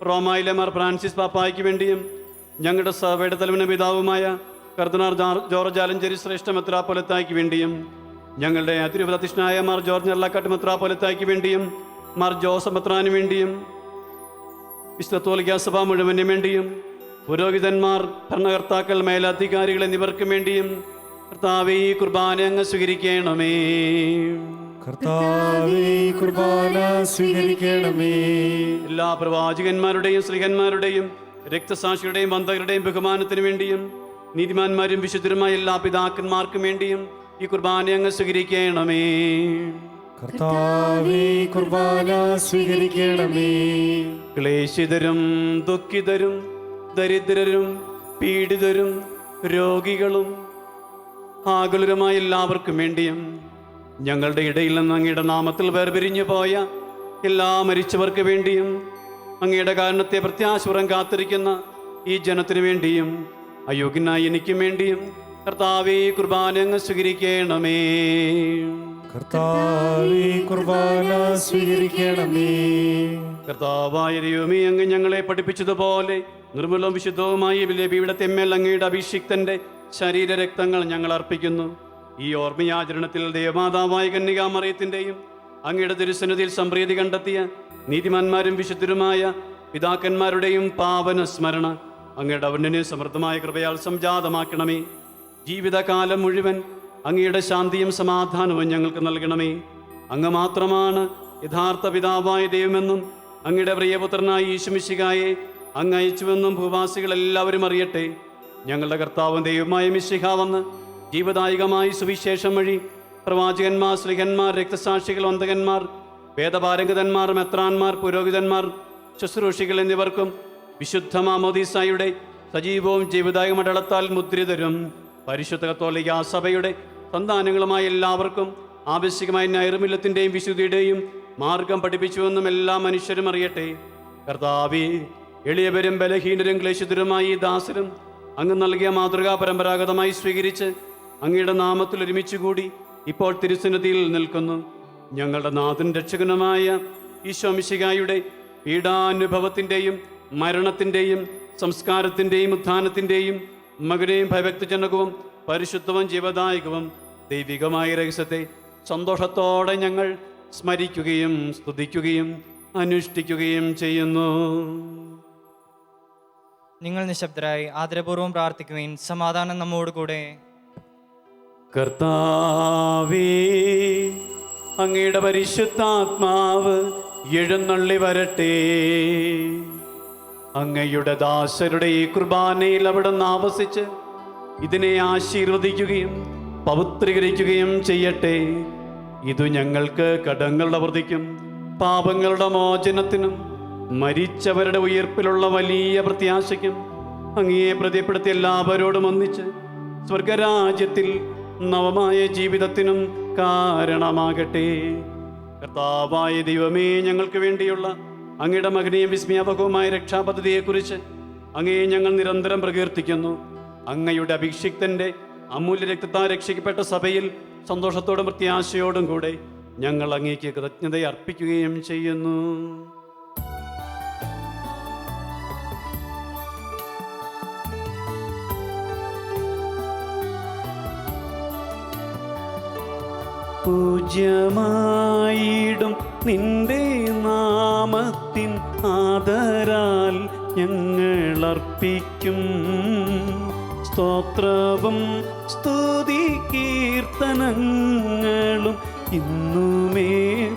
റോമായിലെ മാർ ഫ്രാൻസിസ് പാപ്പായ്ക്ക് വേണ്ടിയും ഞങ്ങളുടെ സഭയുടെ തലവനും പിതാവുമായ കർദിനാൾ ജോർജ് ആലഞ്ചേരി ശ്രേഷ്ഠ മെത്രാപ്പൊലിത്തായ്ക്ക് വേണ്ടിയും ഞങ്ങളുടെ അതിരൂപതധ്യക്ഷനായ മാർ ജോർജ് ഞെർലക്കാട്ട് മെത്രാപ്പൊലിത്തായ്ക്ക് വേണ്ടിയും മാർ ജോസഫ് മെത്രാന് വേണ്ടിയും വിശുദ്ധ കത്തോലിക്കാ സഭ മുഴുവനും വേണ്ടിയും പുരോഹിതന്മാർ, ഭരണകർത്താക്കൾ, മേലധികാരികൾ എന്നിവർക്കും വേണ്ടിയും കർത്താവേ ഈ കുർബാന അങ്ങ് സ്വീകരിക്കണമേ. കർത്താവേ കുർബാന സ്വീകരിക്കണമേ. എല്ലാ പ്രവാചകന്മാരുടെയും ശ്രീഹന്മാരുടെയും രക്തസാക്ഷികളുടെയും വന്ദകരുടെയും ബഹുമാനത്തിന് വേണ്ടിയും നീതിമാന്മാരും വിശുദ്ധരുമായ എല്ലാ പിതാക്കന്മാർക്കും വേണ്ടിയും ഈ കുർബാന അങ്ങ് സ്വീകരിക്കണമേ. കർത്താവേ കുർബാന സ്വീകരിക്കണമേ. ക്ലേശിതരും ദുഃഖിതരും ദരിദ്രരും പീഡിതരും രോഗികളും ആകുലരുമായ എല്ലാവർക്കും വേണ്ടിയും ഞങ്ങളുടെ ഇടയിൽ നിന്ന് അങ്ങയുടെ നാമത്തിൽ വേർപിരിഞ്ഞു പോയ എല്ലാ മരിച്ചവർക്ക് വേണ്ടിയും അങ്ങയുടെ കാരണത്തെ പ്രത്യാശപുറം കാത്തിരിക്കുന്ന ഈ ജനത്തിനു വേണ്ടിയും അയോഗ്യനായി എനിക്കും വേണ്ടിയും കർത്താവേ കുർബാന അങ്ങ് സ്വീകരിക്കണമേ. കർത്താവേ കുർബാന സ്വീകരിക്കണമേ. കർത്താവായ ദൈവമേ, അങ്ങ് ഞങ്ങളെ പഠിപ്പിച്ചതുപോലെ നിർമ്മലവും വിശുദ്ധവുമായ ബലിപീഠ തെമ്മേൽ അങ്ങയുടെ അഭിഷിക്തന്റെ ശരീരരക്തങ്ങൾ ഞങ്ങൾ അർപ്പിക്കുന്നു. ഈ ഓർമ്മയാചരണത്തിൽ ദേവമാതാവായ കന്യകാമറിയത്തിൻ്റെയും അങ്ങയുടെ തിരുസന്നിധിയിൽ സംപ്രീതി കണ്ടെത്തിയ നീതിമാന്മാരും വിശുദ്ധരുമായ പിതാക്കന്മാരുടെയും പാവന സ്മരണ അങ്ങയുടെ അവന്യനെ സമൃദ്ധമായ കൃപയാൽ സംജാതമാക്കണമേ. ജീവിതകാലം മുഴുവൻ അങ്ങയുടെ ശാന്തിയും സമാധാനവും ഞങ്ങൾക്ക് നൽകണമേ. അങ്ങ് മാത്രമാണ് യഥാർത്ഥ പിതാവായ ദൈവമെന്നും അങ്ങയുടെ പ്രിയപുത്രനായ ഈശുമിശിഹായെ അങ്ങ് അയച്ചുവെന്നും ഭൂവാസികളെല്ലാവരും അറിയട്ടെ. ഞങ്ങളുടെ കർത്താവും ദൈവമായ മിശിഹാവെന്ന് ജീവദായകമായ സുവിശേഷം വഴി പ്രവാചകന്മാർ, ശ്രീഹന്മാർ, രക്തസാക്ഷികൾ, വന്ദകന്മാർ, വേദപാരംഗതന്മാർ, മെത്രാന്മാർ, പുരോഹിതന്മാർ, ശുശ്രൂഷികൾ എന്നിവർക്കും വിശുദ്ധ മാമോദീസായുടെ സജീവവും ജീവദായക മണ്ഡലത്താൽ മുദ്രിതരും പരിശുദ്ധ കത്തോലിക്കാ സഭയുടെ സന്താനങ്ങളുമായ എല്ലാവർക്കും ആവശ്യമായ നൈർമല്യത്തിൻ്റെയും വിശുദ്ധിയുടെയും മാർഗം പഠിപ്പിച്ചുവെന്നും എല്ലാ മനുഷ്യരും അറിയട്ടെ. കർത്താവേ, എളിയവരും ബലഹീനരും ക്ലേശിതരുമായി ഈ ദാസരും അങ്ങ് നൽകിയ മാതൃകാ പരമ്പരാഗതമായി സ്വീകരിച്ച് അങ്ങയുടെ നാമത്തിൽ ഒരുമിച്ച് കൂടി ഇപ്പോൾ തിരുസന്നിധിയിൽ നിൽക്കുന്നു. ഞങ്ങളുടെ നാഥൻ രക്ഷകനുമായ ഈശോ മിശിഹായുടെ പീഡാനുഭവത്തിൻ്റെയും മരണത്തിൻ്റെയും സംസ്കാരത്തിൻ്റെയും ഉത്ഥാനത്തിൻ്റെയും മകനെയും ഭയഭക്തിജനകവും പരിശുദ്ധവും ജീവദായകവും ദൈവികമായ രഹസ്യത്തെ സന്തോഷത്തോടെ ഞങ്ങൾ സ്മരിക്കുകയും സ്തുതിക്കുകയും അനുഷ്ഠിക്കുകയും ചെയ്യുന്നു. നിങ്ങൾ നിശബ്ദരായി ആദരപൂർവ്വം പ്രാർത്ഥിക്കുവിൻ. സമാധാനം നമ്മോടുകൂടെ. കർത്താവേ, അങ്ങയുടെ പരിശുദ്ധാത്മാവ് എഴുന്നള്ളി വരട്ടെ. അങ്ങയുടെ ദാസരുടെ ഈ കുർബാനയിൽ അവിടുന്ന് ആവസിച്ച് ഇതിനെ ആശീർവദിക്കുകയും പവിത്രീകരിക്കുകയും ചെയ്യട്ടെ. ഇതു ഞങ്ങൾക്ക് കടങ്ങളുടെ വൃദ്ധിക്കും പാപങ്ങളുടെ മോചനത്തിനും മരിച്ചവരുടെ ഉയർപ്പിലുള്ള വലിയ പ്രത്യാശയ്ക്കും അങ്ങയെ പ്രതിപ്പെടുത്തി എല്ലാവരോടും ഒന്നിച്ച് സ്വർഗരാജ്യത്തിൽ നവമായ ജീവിതത്തിനും കാരണമാകട്ടെ. കർത്താവായ ദൈവമേ, ഞങ്ങൾക്ക് വേണ്ടിയുള്ള അങ്ങയുടെ മകനെയും വിസ്മയാപകവുമായ രക്ഷാപദ്ധതിയെക്കുറിച്ച് അങ്ങയെ ഞങ്ങൾ നിരന്തരം പ്രകീർത്തിക്കുന്നു. അങ്ങയുടെ അഭിഷിക്തന്റെ അമൂല്യ രക്തത്താൽ രക്ഷിക്കപ്പെട്ട സഭയിൽ സന്തോഷത്തോടും പ്രത്യാശയോടും കൂടെ ഞങ്ങൾ അങ്ങേക്ക് കൃതജ്ഞത അർപ്പിക്കുകയും ചെയ്യുന്നു. പൂജ്യമായിടും നിന്റെ നാമത്തിൻ ആദരാൽ ഞങ്ങൾ അർപ്പിക്കും സ്തോത്രവും സ്തുതി കീർത്തനങ്ങളും ഇന്നുമേപ്പോഴും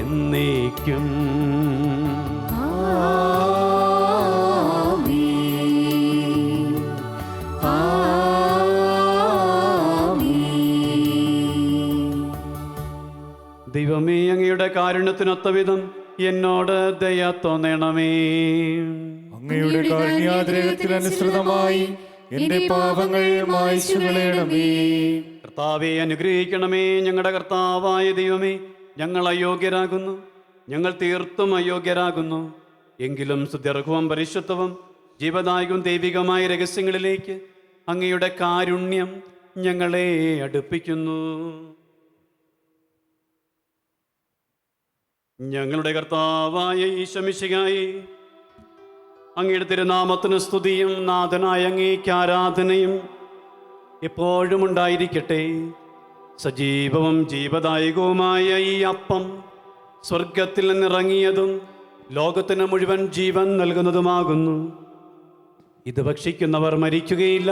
എന്നേക്കും. ദൈവമേ, അങ്ങയുടെ കാരുണ്യത്തിനൊത്ത വിധം എന്നോട് ദയ തോന്നണമേ. അങ്ങയുടെ കാരുണ്യാതിരകത്തിനനുസൃതമായി എന്റെ പാപങ്ങൾ മായ്ച്ചു കളയണമേ. കർത്താവെ അനുഗ്രഹിക്കണമേ. ഞങ്ങളുടെ കർത്താവായ ദൈവമേ, ഞങ്ങൾ അയോഗ്യരാകുന്നു, ഞങ്ങൾ തീർത്തും അയോഗ്യരാകുന്നു. എങ്കിലും സ്തുത്യർഹവും പരിശുദ്ധവും ജീവദായകവും ദൈവികമായ രഹസ്യങ്ങളിലേക്ക് അങ്ങയുടെ കാരുണ്യം ഞങ്ങളെ അടുപ്പിക്കുന്നു. ഞങ്ങളുടെ കർത്താവായ ഈശോ മിശിഹായേ, അങ്ങയുടെ തിരുനാമത്തിന് സ്തുതിയും നാഥനായ അങ്ങേക്ക് ആരാധനയും എപ്പോഴും ഉണ്ടായിരിക്കട്ടെ. സജീവവും ജീവദായകവുമായ ഈ അപ്പം സ്വർഗത്തിൽ നിന്നിറങ്ങിയതും ലോകത്തിന് മുഴുവൻ ജീവൻ നൽകുന്നതുമാകുന്നു. ഇത് ഭക്ഷിക്കുന്നവർ മരിക്കുകയില്ല,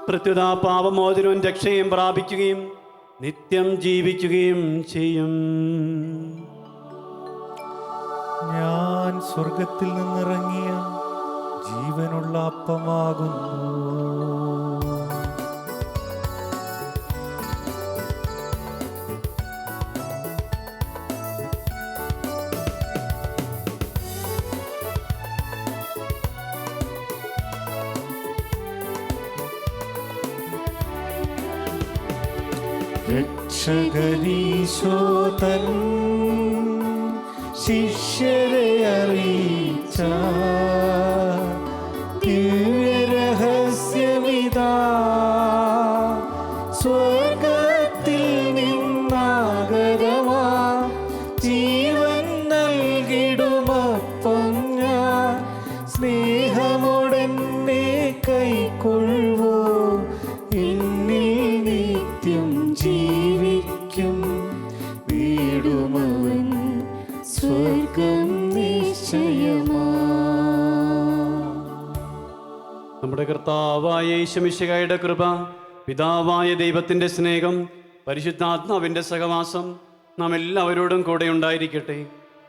പ്രത്യുത പാപമോചനവും രക്ഷയും പ്രാപിക്കുകയും നിത്യം ജീവിക്കുകയും ചെയ്യും. ഞാൻ സ്വർഗത്തിൽ നിന്നിറങ്ങിയ ജീവനുള്ള അപ്പമാകുന്നു. രക്ഷകരീശോതൻ ശിഷ്യരെ അറിയിച്ച ദിവ്യരഹസ്യമിതാ, സ്വർഗത്തിൽ നിന്നാഗതമാ ജീവൻ നൽകിടുമപ്പം ഞാൻ, സ്നേഹമോടെന്നെ കൈക്കൊള്ളുവോ എന്നിൽ നിത്യം ജീവിക്കും, വീടുമവൻ സ്വർഗം നിശ്ചയമാ. നമ്മുടെ കർത്താവായ യേശുമിശിഹായുടെ കൃപ, പിതാവായ ദൈവത്തിൻ്റെ സ്നേഹം, പരിശുദ്ധാത്മാവിൻ്റെ സഹവാസം നാം എല്ലാവരോടും കൂടെ ഉണ്ടായിരിക്കട്ടെ,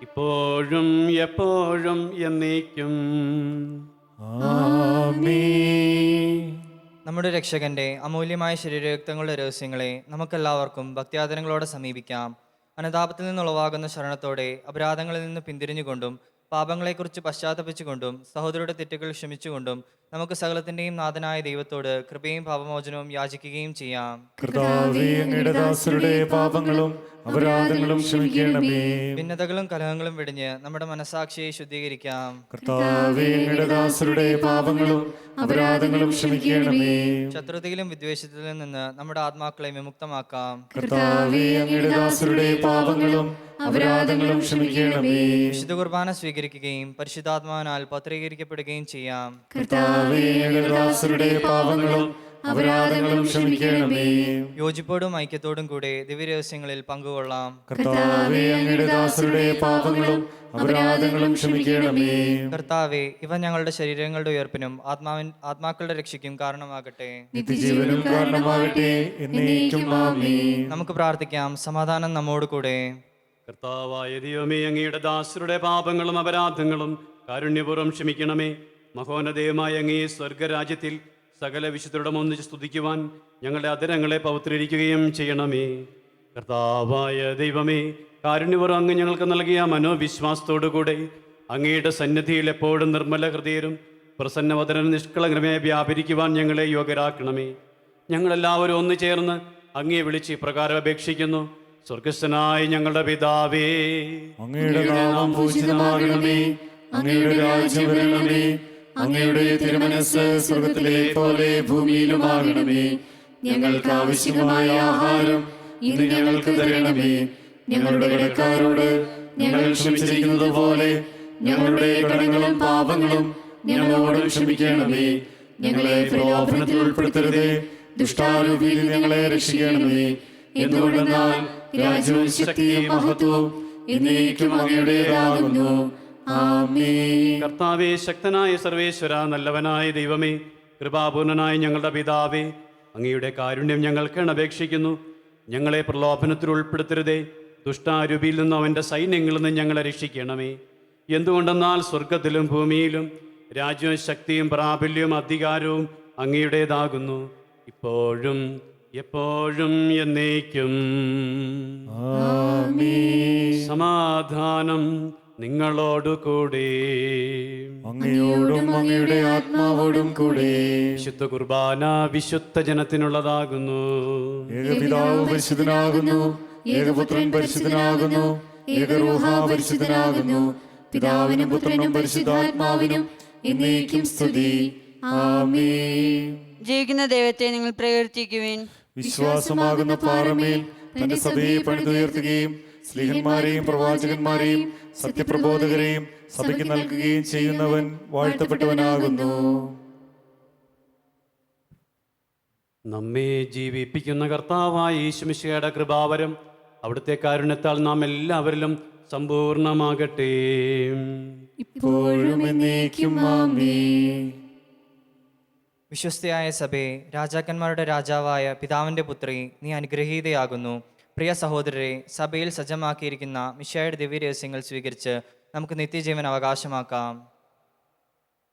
ഇപ്പോഴും എപ്പോഴും എന്നേക്കും. ആമേൻ. നമ്മുടെ രക്ഷകന്റെ അമൂല്യമായ ശരീരരക്തങ്ങളുടെ രഹസ്യങ്ങളെ നമുക്കെല്ലാവർക്കും ഭക്ത്യാദരങ്ങളോടെ സമീപിക്കാം. അനുതാപത്തിൽ നിന്നുളവാകുന്ന ശരണത്തോടെ അപരാധങ്ങളിൽ നിന്ന് പിന്തിരിഞ്ഞുകൊണ്ടും പാപങ്ങളെക്കുറിച്ച് പശ്ചാത്തപിച്ചുകൊണ്ടും സഹോദരരുടെ തെറ്റുകൾ ക്ഷമിച്ചുകൊണ്ടും നമുക്ക് സകലത്തിൻ്റെയും നാഥനായ ദൈവത്തോട് കൃപയും പാപമോചനവും യാചിക്കുകയും ചെയ്യാം. കർത്താവേ, അങ്ങയുടെ ദാസരുടെ പാപങ്ങളും അപരാധങ്ങളും ക്ഷമിക്കണമേ. ഭിന്നതകളും കലഹങ്ങളും വെടിഞ്ഞ് നമ്മുടെ മനസാക്ഷിയെ ശുദ്ധീകരിക്കാം. കർത്താവേ, അങ്ങയുടെ ദാസരുടെ പാപങ്ങളും അപരാധങ്ങളും ക്ഷമിക്കണമേ. ശത്രുതയിലും വിദ്വേഷത്തിലും നിന്ന് നമ്മുടെ ആത്മാക്കളെ വിമുക്തമാക്കാം. കർത്താവേ, അങ്ങയുടെ ദാസരുടെ പാപങ്ങളും അപരാധങ്ങളും ക്ഷമിക്കണമേ. വിശുദ്ധ കുർബാന സ്വീകരിക്കുകയും പരിശുദ്ധാത്മാവിനാൽ പത്രീകരിക്കപ്പെടുകയും ചെയ്യാം. കർത്താവേ, അങ്ങയുടെ ദാസരുടെ പാപങ്ങളും അപരാധങ്ങളും ക്ഷമിക്കണമേ. യോജിപ്പോടും ഐക്യത്തോടും കൂടെ ദിവ്യരഹസ്യങ്ങളിൽ പങ്കുകൊള്ളാം. കർത്താവേ, അങ്ങയുടെ ദാസരുടെ പാപങ്ങളും അപരാധങ്ങളും ക്ഷമിക്കണമേ. കർത്താവേ, ഇവ ഞങ്ങളുടെ ശരീരങ്ങളുടെ ഉയർപ്പിനും ആത്മാക്കളുടെ രക്ഷയ്ക്കും കാരണമാകട്ടെ. നിത്യജീവനും കാരണമാകട്ടെ. എന്നേക്കും ആമേൻ. നമുക്ക് പ്രാർത്ഥിക്കാം. സമാധാനം നമ്മോട് കൂടെ. കർത്താവായ ദൈവമേ, അങ്ങയുടെ ദാസരുടെ പാപങ്ങളും അപരാധങ്ങളും കാരുണ്യപൂർവ്വം ക്ഷമിക്കണമേ. മഹോന്നതയുമായ അങ്ങേ സ്വർഗരാജ്യത്തിൽ സകല വിശുദ്ധരുടെ ഒന്നിച്ച് സ്തുതിക്കുവാൻ ഞങ്ങളുടെ അധരങ്ങളെ പവിത്രീകരിക്കുകയും ചെയ്യണമേ. കർത്താവായ ദൈവമേ, കാരുണ്യപൂർവ്വം അങ്ങ് ഞങ്ങൾക്ക് നൽകിയ മനോവിശ്വാസത്തോടുകൂടെ അങ്ങയുടെ സന്നിധിയിൽ എപ്പോഴും നിർമ്മല ഹൃദയരും പ്രസന്നവദനം നിഷ്കളങ്കമായി വ്യാപരിക്കുവാൻ ഞങ്ങളെ യോഗ്യരാക്കണമേ. ഞങ്ങളെല്ലാവരും ഒന്നു ചേർന്ന് അങ്ങയെ വിളിച്ച് ഇപ്രകാരം അപേക്ഷിക്കുന്നു. സ്വർഗസ്ഥനായ ഞങ്ങളുടെ പിതാവേ, അങ്ങയുടെ നാമം പൂജിതമാകണമേ. അങ്ങയുടെ രാജ്യം വരണമേ. അങ്ങയുടെ തിരുമനസ്സ് സ്വർഗത്തിലെ പോലെ ഭൂമിയിലുമാകണമേ. ഞങ്ങൾക്ക് ആവശ്യമായ ആഹാരം ഇന്ന് ഞങ്ങൾക്ക് തരണമേ. ഞങ്ങളുടെ കടക്കാരോട് ഞങ്ങൾ ക്ഷമിച്ചിരിക്കുന്നത് പോലെ ഞങ്ങളുടെ കടങ്ങളും പാപങ്ങളും ഞങ്ങളോട് ക്ഷമിക്കണമേ. ഞങ്ങളെ പ്രലോഭനത്തിൽ ഉൾപ്പെടുത്തരുതേ, ദുഷ്ടാരൂപിയിൽ ഞങ്ങളെ രക്ഷിക്കണമേ. എന്തുകൊണ്ടെന്നാൽ രാജ്യവും ശക്തിയും മഹത്വവും എന്നേക്കും അങ്ങയുടേതാകുന്നു. ആമേൻ. കർത്താവേ, ശക്തനായ സർവേശ്വര, നല്ലവനായ ദൈവമേ, കൃപാപൂർണനായ ഞങ്ങളുടെ പിതാവേ, അങ്ങയുടെ കാരുണ്യം ഞങ്ങൾക്ക് അപേക്ഷിക്കുന്നു. ഞങ്ങളെ പ്രലോഭനത്തിൽ ഉൾപ്പെടുത്തരുതേ, ദുഷ്ടാരൂപിയിൽ നിന്നും അവൻ്റെ സൈന്യങ്ങളിൽ നിന്നും ഞങ്ങളെ രക്ഷിക്കണമേ. എന്തുകൊണ്ടെന്നാൽ സ്വർഗത്തിലും ഭൂമിയിലും രാജ്യവും ശക്തിയും പ്രാബല്യവും അധികാരവും അങ്ങയുടേതാകുന്നു, ഇപ്പോഴും എപ്പോഴും എന്നേക്കും. ആമേൻ. സമാധാനം നിങ്ങളോടുകൂടി. അങ്ങയോടും അങ്ങയുടെ ആത്മാവോടും കൂടെ. വിശുദ്ധ കുർബാന വിശുദ്ധ ജനത്തിനുള്ളതാകുന്നു. ഏകപിതാവ് പരിശുദ്ധനാകുന്നു, ഏകപുത്രൻ പരിശുദ്ധനാകുന്നു, ഏകരൂഹ പരിശുദ്ധനാകുന്നു. പിതാവിനും പുത്രനും പരിശുദ്ധാത്മാവിനും എന്നേക്കും സ്തുതി. ആമേൻ. ജീവിക്കുന്ന ദൈവത്തെ നിങ്ങൾ പ്രകീർത്തിക്കുവിൻ. വിശ്വാസമാകുന്ന പാറമേൽ തന്റെ സഭയെ പണിതുയർത്തുകയും സ്ലീഹന്മാരെയും പ്രവാചകന്മാരെയും സത്യപ്രബോധകരെയും സഭയ്ക്ക് നൽകുകയും ചെയ്യുന്നവൻ വാഴ്ത്തപ്പെട്ടവനാകുന്നു. നമ്മെ ജീവിപ്പിക്കുന്ന കർത്താവായ യേശുമിശിഹായുടെ കൃപാവരം അവിടുത്തെ കാരുണ്യത്താൽ നാം എല്ലാവരിലും സമ്പൂർണ്ണമാകട്ടെ. ഇപ്പോഴും എന്നേക്കും ആമേൻ. വിശ്വസ്തയായ സഭേ, രാജാക്കന്മാരുടെ രാജാവായ പിതാവിൻ്റെ പുത്രി, നീ അനുഗ്രഹീതയാകുന്നു. പ്രിയ സഹോദരരെ, സഭയിൽ സജ്ജമാക്കിയിരിക്കുന്ന മിശിഹായുടെ ദിവ്യരഹസ്യങ്ങൾ സ്വീകരിച്ച് നമുക്ക് നിത്യജീവൻ അവകാശമാക്കാം.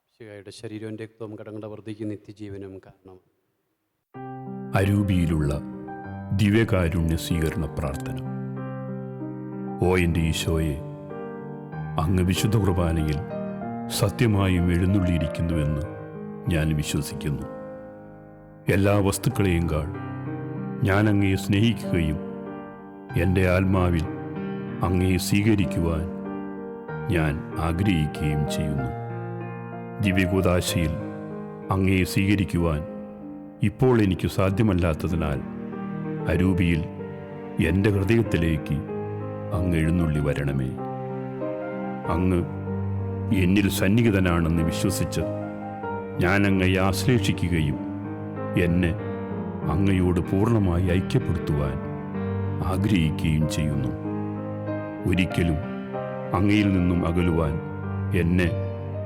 മിശിഹായുടെ ശരീരവും രക്തവും കടങ്ങളുടെ വൃദ്ധിക്ക് നിത്യജീവനും കാരണം. അരൂപിയിലുള്ള ദിവ്യകാരുണ്യ സ്വീകരണ പ്രാർത്ഥന. ഓ എൻ്റെ ഈശോയെ, അങ്ങ് വിശുദ്ധ കുർബാനയിൽ സത്യമായും എഴുന്നള്ളിയിരിക്കുന്നുവെന്ന് ഞാൻ വിശ്വസിക്കുന്നു. എല്ലാ വസ്തുക്കളെയും കാൾ ഞാൻ അങ്ങയെ സ്നേഹിക്കുകയും എൻ്റെ ആത്മാവിൽ അങ്ങയെ സ്വീകരിക്കുവാൻ ഞാൻ ആഗ്രഹിക്കുകയും ചെയ്യുന്നു. ദിവ്യകൂദാശയിൽ അങ്ങയെ സ്വീകരിക്കുവാൻ ഇപ്പോൾ എനിക്ക് സാധ്യമല്ലാത്തതിനാൽ അരൂപിയിൽ എൻ്റെ ഹൃദയത്തിലേക്ക് അങ്ങ് എഴുന്നള്ളി വരണമേ. അങ്ങ് എന്നിൽ സന്നിഹിതനാണെന്ന് വിശ്വസിച്ച് ഞാൻ അങ്ങയെ ആശ്ലേഷിക്കുകയും എന്നെ അങ്ങയോട് പൂർണ്ണമായി ഐക്യപ്പെടുത്തുവാൻ ആഗ്രഹിക്കുകയും ചെയ്യുന്നു. ഒരിക്കലും അങ്ങയിൽ നിന്നും അകലുവാൻ എന്നെ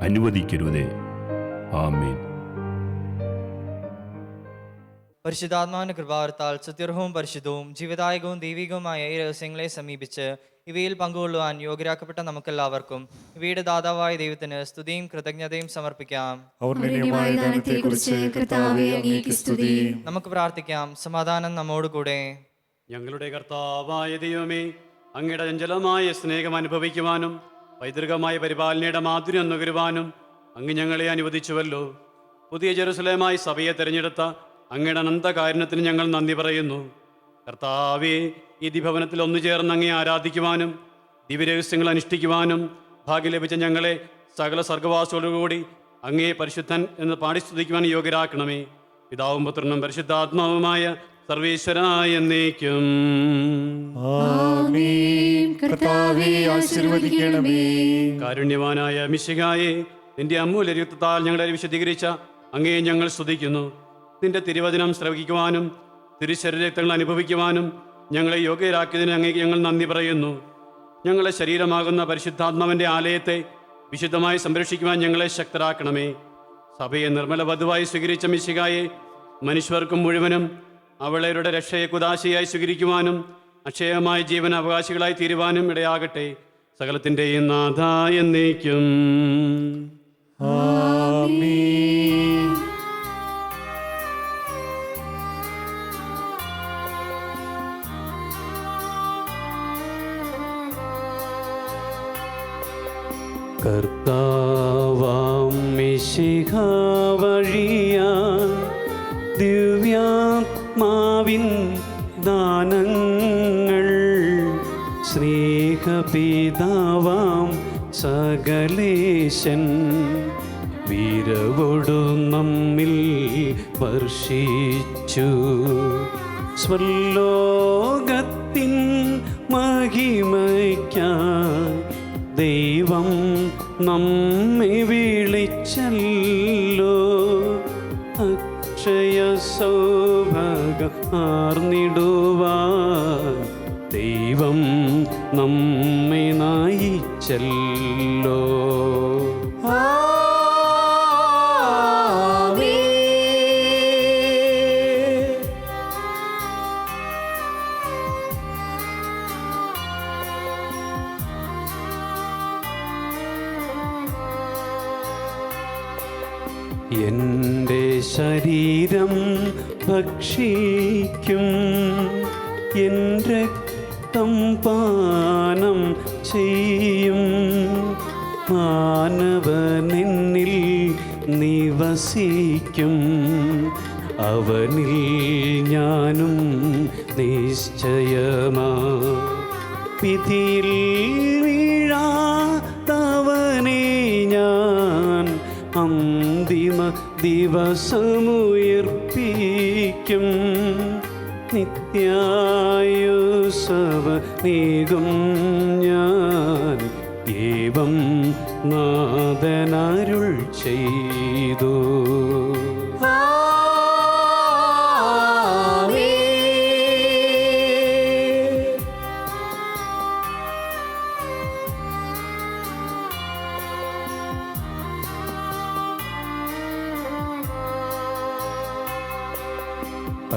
അനുവദിക്കരുതേ. ആമേൻ. പരിശുദ്ധാത്മാവിന്റെ കൃപാവരത്താൽ സുത്യർഹവും പരിശുദ്ധവും ജീവദായകവും ദൈവികവുമായ ഈ രഹസ്യങ്ങളെ സമീപിച്ച് ഇവയിൽ പങ്കുകൊള്ളുവാൻ യോഗ്യരാക്കപ്പെട്ട നമുക്കെല്ലാവർക്കും ഇവയുടെ ദാതാവായ ദൈവത്തിന് സ്തുതിയും കൃതജ്ഞതയും സമർപ്പിക്കാം. നമുക്ക് പ്രാർത്ഥിക്കാം. സമാധാനം നമ്മോടുകൂടെ. ഞങ്ങളുടെ കർത്താവായ ദൈവമേ, അങ്ങയുടെ ചഞ്ചലമായ സ്നേഹം അനുഭവിക്കുവാനും പൈതൃകമായ പരിപാലനയുടെ മാധുര്യം നുകരുവാനും അങ്ങ് ഞങ്ങളെ അനുവദിച്ചുവല്ലോ. പുതിയ ജെറുസലേമായി സഭയെ തിരഞ്ഞെടുത്ത അങ്ങയുടെ അനന്തകാരുണ്യത്തിന് ഞങ്ങൾ നന്ദി പറയുന്നു. കർത്താവേ, ഈ ദിവഭവനത്തിൽ ഒന്നുചേർന്ന് അങ്ങയെ ആരാധിക്കുവാനും ദിവ്യരഹസ്യങ്ങൾ അനുഷ്ഠിക്കുവാനും ഭാഗ്യം ലഭിച്ച ഞങ്ങളെ സകല സർഗവാസോടുകൂടി അങ്ങേ പരിശുദ്ധൻ എന്ന് പാടി സ്തുതിക്കുവാൻ യോഗ്യരാക്കണമേ. പിതാവും പുത്രനും പരിശുദ്ധാത്മാവുമായ സർവേശ്വരനായ എന്നേക്കും. കാരുണ്യവാനായ മിശിഹായേ, നിന്റെ അമൂല്യ രക്തത്താൽ ഞങ്ങളെ വിശദീകരിച്ച അങ്ങയെ ഞങ്ങൾ സ്തുതിക്കുന്നു. നിന്റെ തിരുവചനം ശ്രവിക്കുവാനും തിരുശരീരരക്തങ്ങൾ അനുഭവിക്കുവാനും ഞങ്ങളെ യോഗ്യരാക്കിയതിന് അങ്ങേക്ക് ഞങ്ങൾ നന്ദി പറയുന്നു. ഞങ്ങളെ ശരീരമാകുന്ന പരിശുദ്ധാത്മാവിൻ്റെ ആലയത്തെ വിശുദ്ധമായി സംരക്ഷിക്കുവാൻ ഞങ്ങളെ ശക്തരാക്കണമേ. സഭയെ നിർമ്മല വധുവായി സ്വീകരിച്ച മിശിഹായെ മനുഷ്യർക്കും മുഴുവനും അവളുടെ രക്ഷയെ കുദാശയായി സ്വീകരിക്കുവാനും അക്ഷയമായ ജീവന അവകാശികളായി തീരുവാനും ഇടയാകട്ടെ. സകലത്തിൻ്റെയും നാഥ എന്നേക്കും. കർത്താവാം മിശിഹാ വഴിയാൻ ദിവ്യാത്മാവിൻ ദാനങ്ങൾ സ്നേഹപിതാവാം സകലേശൻ വീരവോടു നമ്മിൽ വർഷിച്ചു. സ്വർലോകത്തിൻ മഹിമയ്ക്കായി ദൈവം നമ്മെ വിളിച്ചല്ലോ. അക്ഷയ സൗഭാഗ്യം ആർന്നിടുവാൻ ദൈവം നമ്മെ നയിച്ചല്ലോ. എൻ്റെ ശരീരം ഭക്ഷിക്കും, എൻ രക്തം പാനം ചെയ്യും. മാനവനെന്നിൽ നിവസിക്കും, അവനിൽ ഞാനും നിശ്ചയമാ. വിധിയിൽ വീഴാത്തവനെ ഞാൻ അന്തിമ ദിവസമുയർപ്പിക്കും. നിത്യായുസ് നീകും ഞാൻ ഏവം നാഥനരുൾ ചെയ്തു.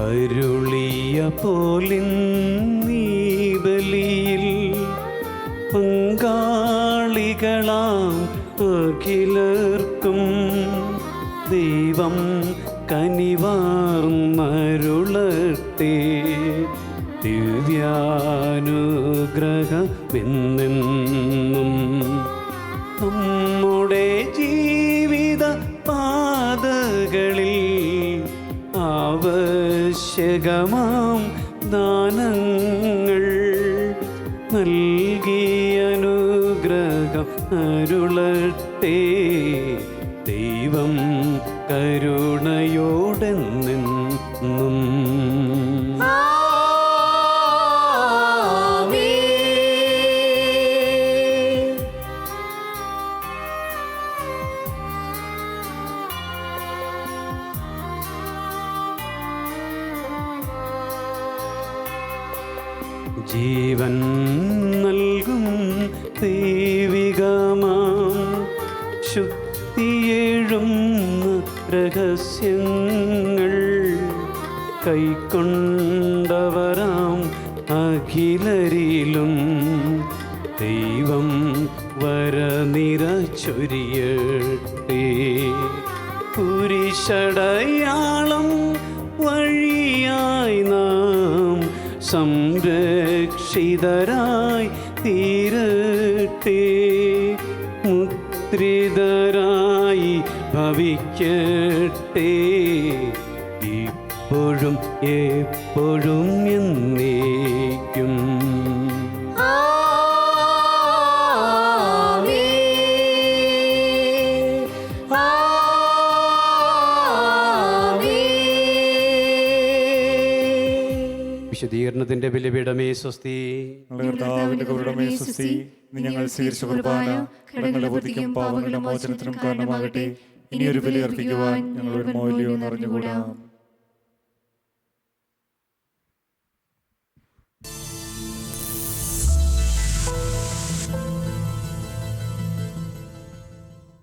അരുളിയ പോലിൻ നീ ബലിയിൽ പങ്കാളികളാം അഖിലർക്കും ദൈവം കനിവാർന്നരുളട്ടെ. ദിവ്യാനുഗ്രഹമെന്നെന്നും നമ്മുടെ ജീവിത പാതകളിൽ ആവശ്യകമാം ദാനങ്ങൾ നൽകി അനുഗ്രഹം അരുളട്ടെ. ദൈവം കരുണയോടെന്നെന്നും. ജീവൻ നൽകും ദൈവികമാം ശുദ്ധിയേഴുന്ന രഹസ്യങ്ങൾ കൈക്കൊണ്ടവരാം അഖിലരിലും ദൈവം വരനിര ചൊരിയട്ടെ. കുരിശടയാളം വഴിയായി നാം സംരക്ഷിതരായി തീരട്ടെ. മുദ്രിതരായി ഭവിക്കട്ടെ. ഇപ്പോഴും എപ്പോഴും എന്നേക്കും. വിശുദ്ധീകരണത്തിന്റെ ബലിപീഠമേ സ്വസ്തി. കർത്താവിന്റെ കരുണമേ സ്വസ്തി. ഇന്ന് ഞങ്ങൾ സ്വീകരിച്ച കുർബാന കടങ്ങളുടെ ബുദ്ധിക്കും പാപങ്ങളുടെ മോചനത്തിനും കാരണമാകട്ടെ. ഇനിയൊരു ബലി അർപ്പിക്കുവാൻ ഞങ്ങളൊരു മൗല്യവും അറിഞ്ഞുകൂടാം.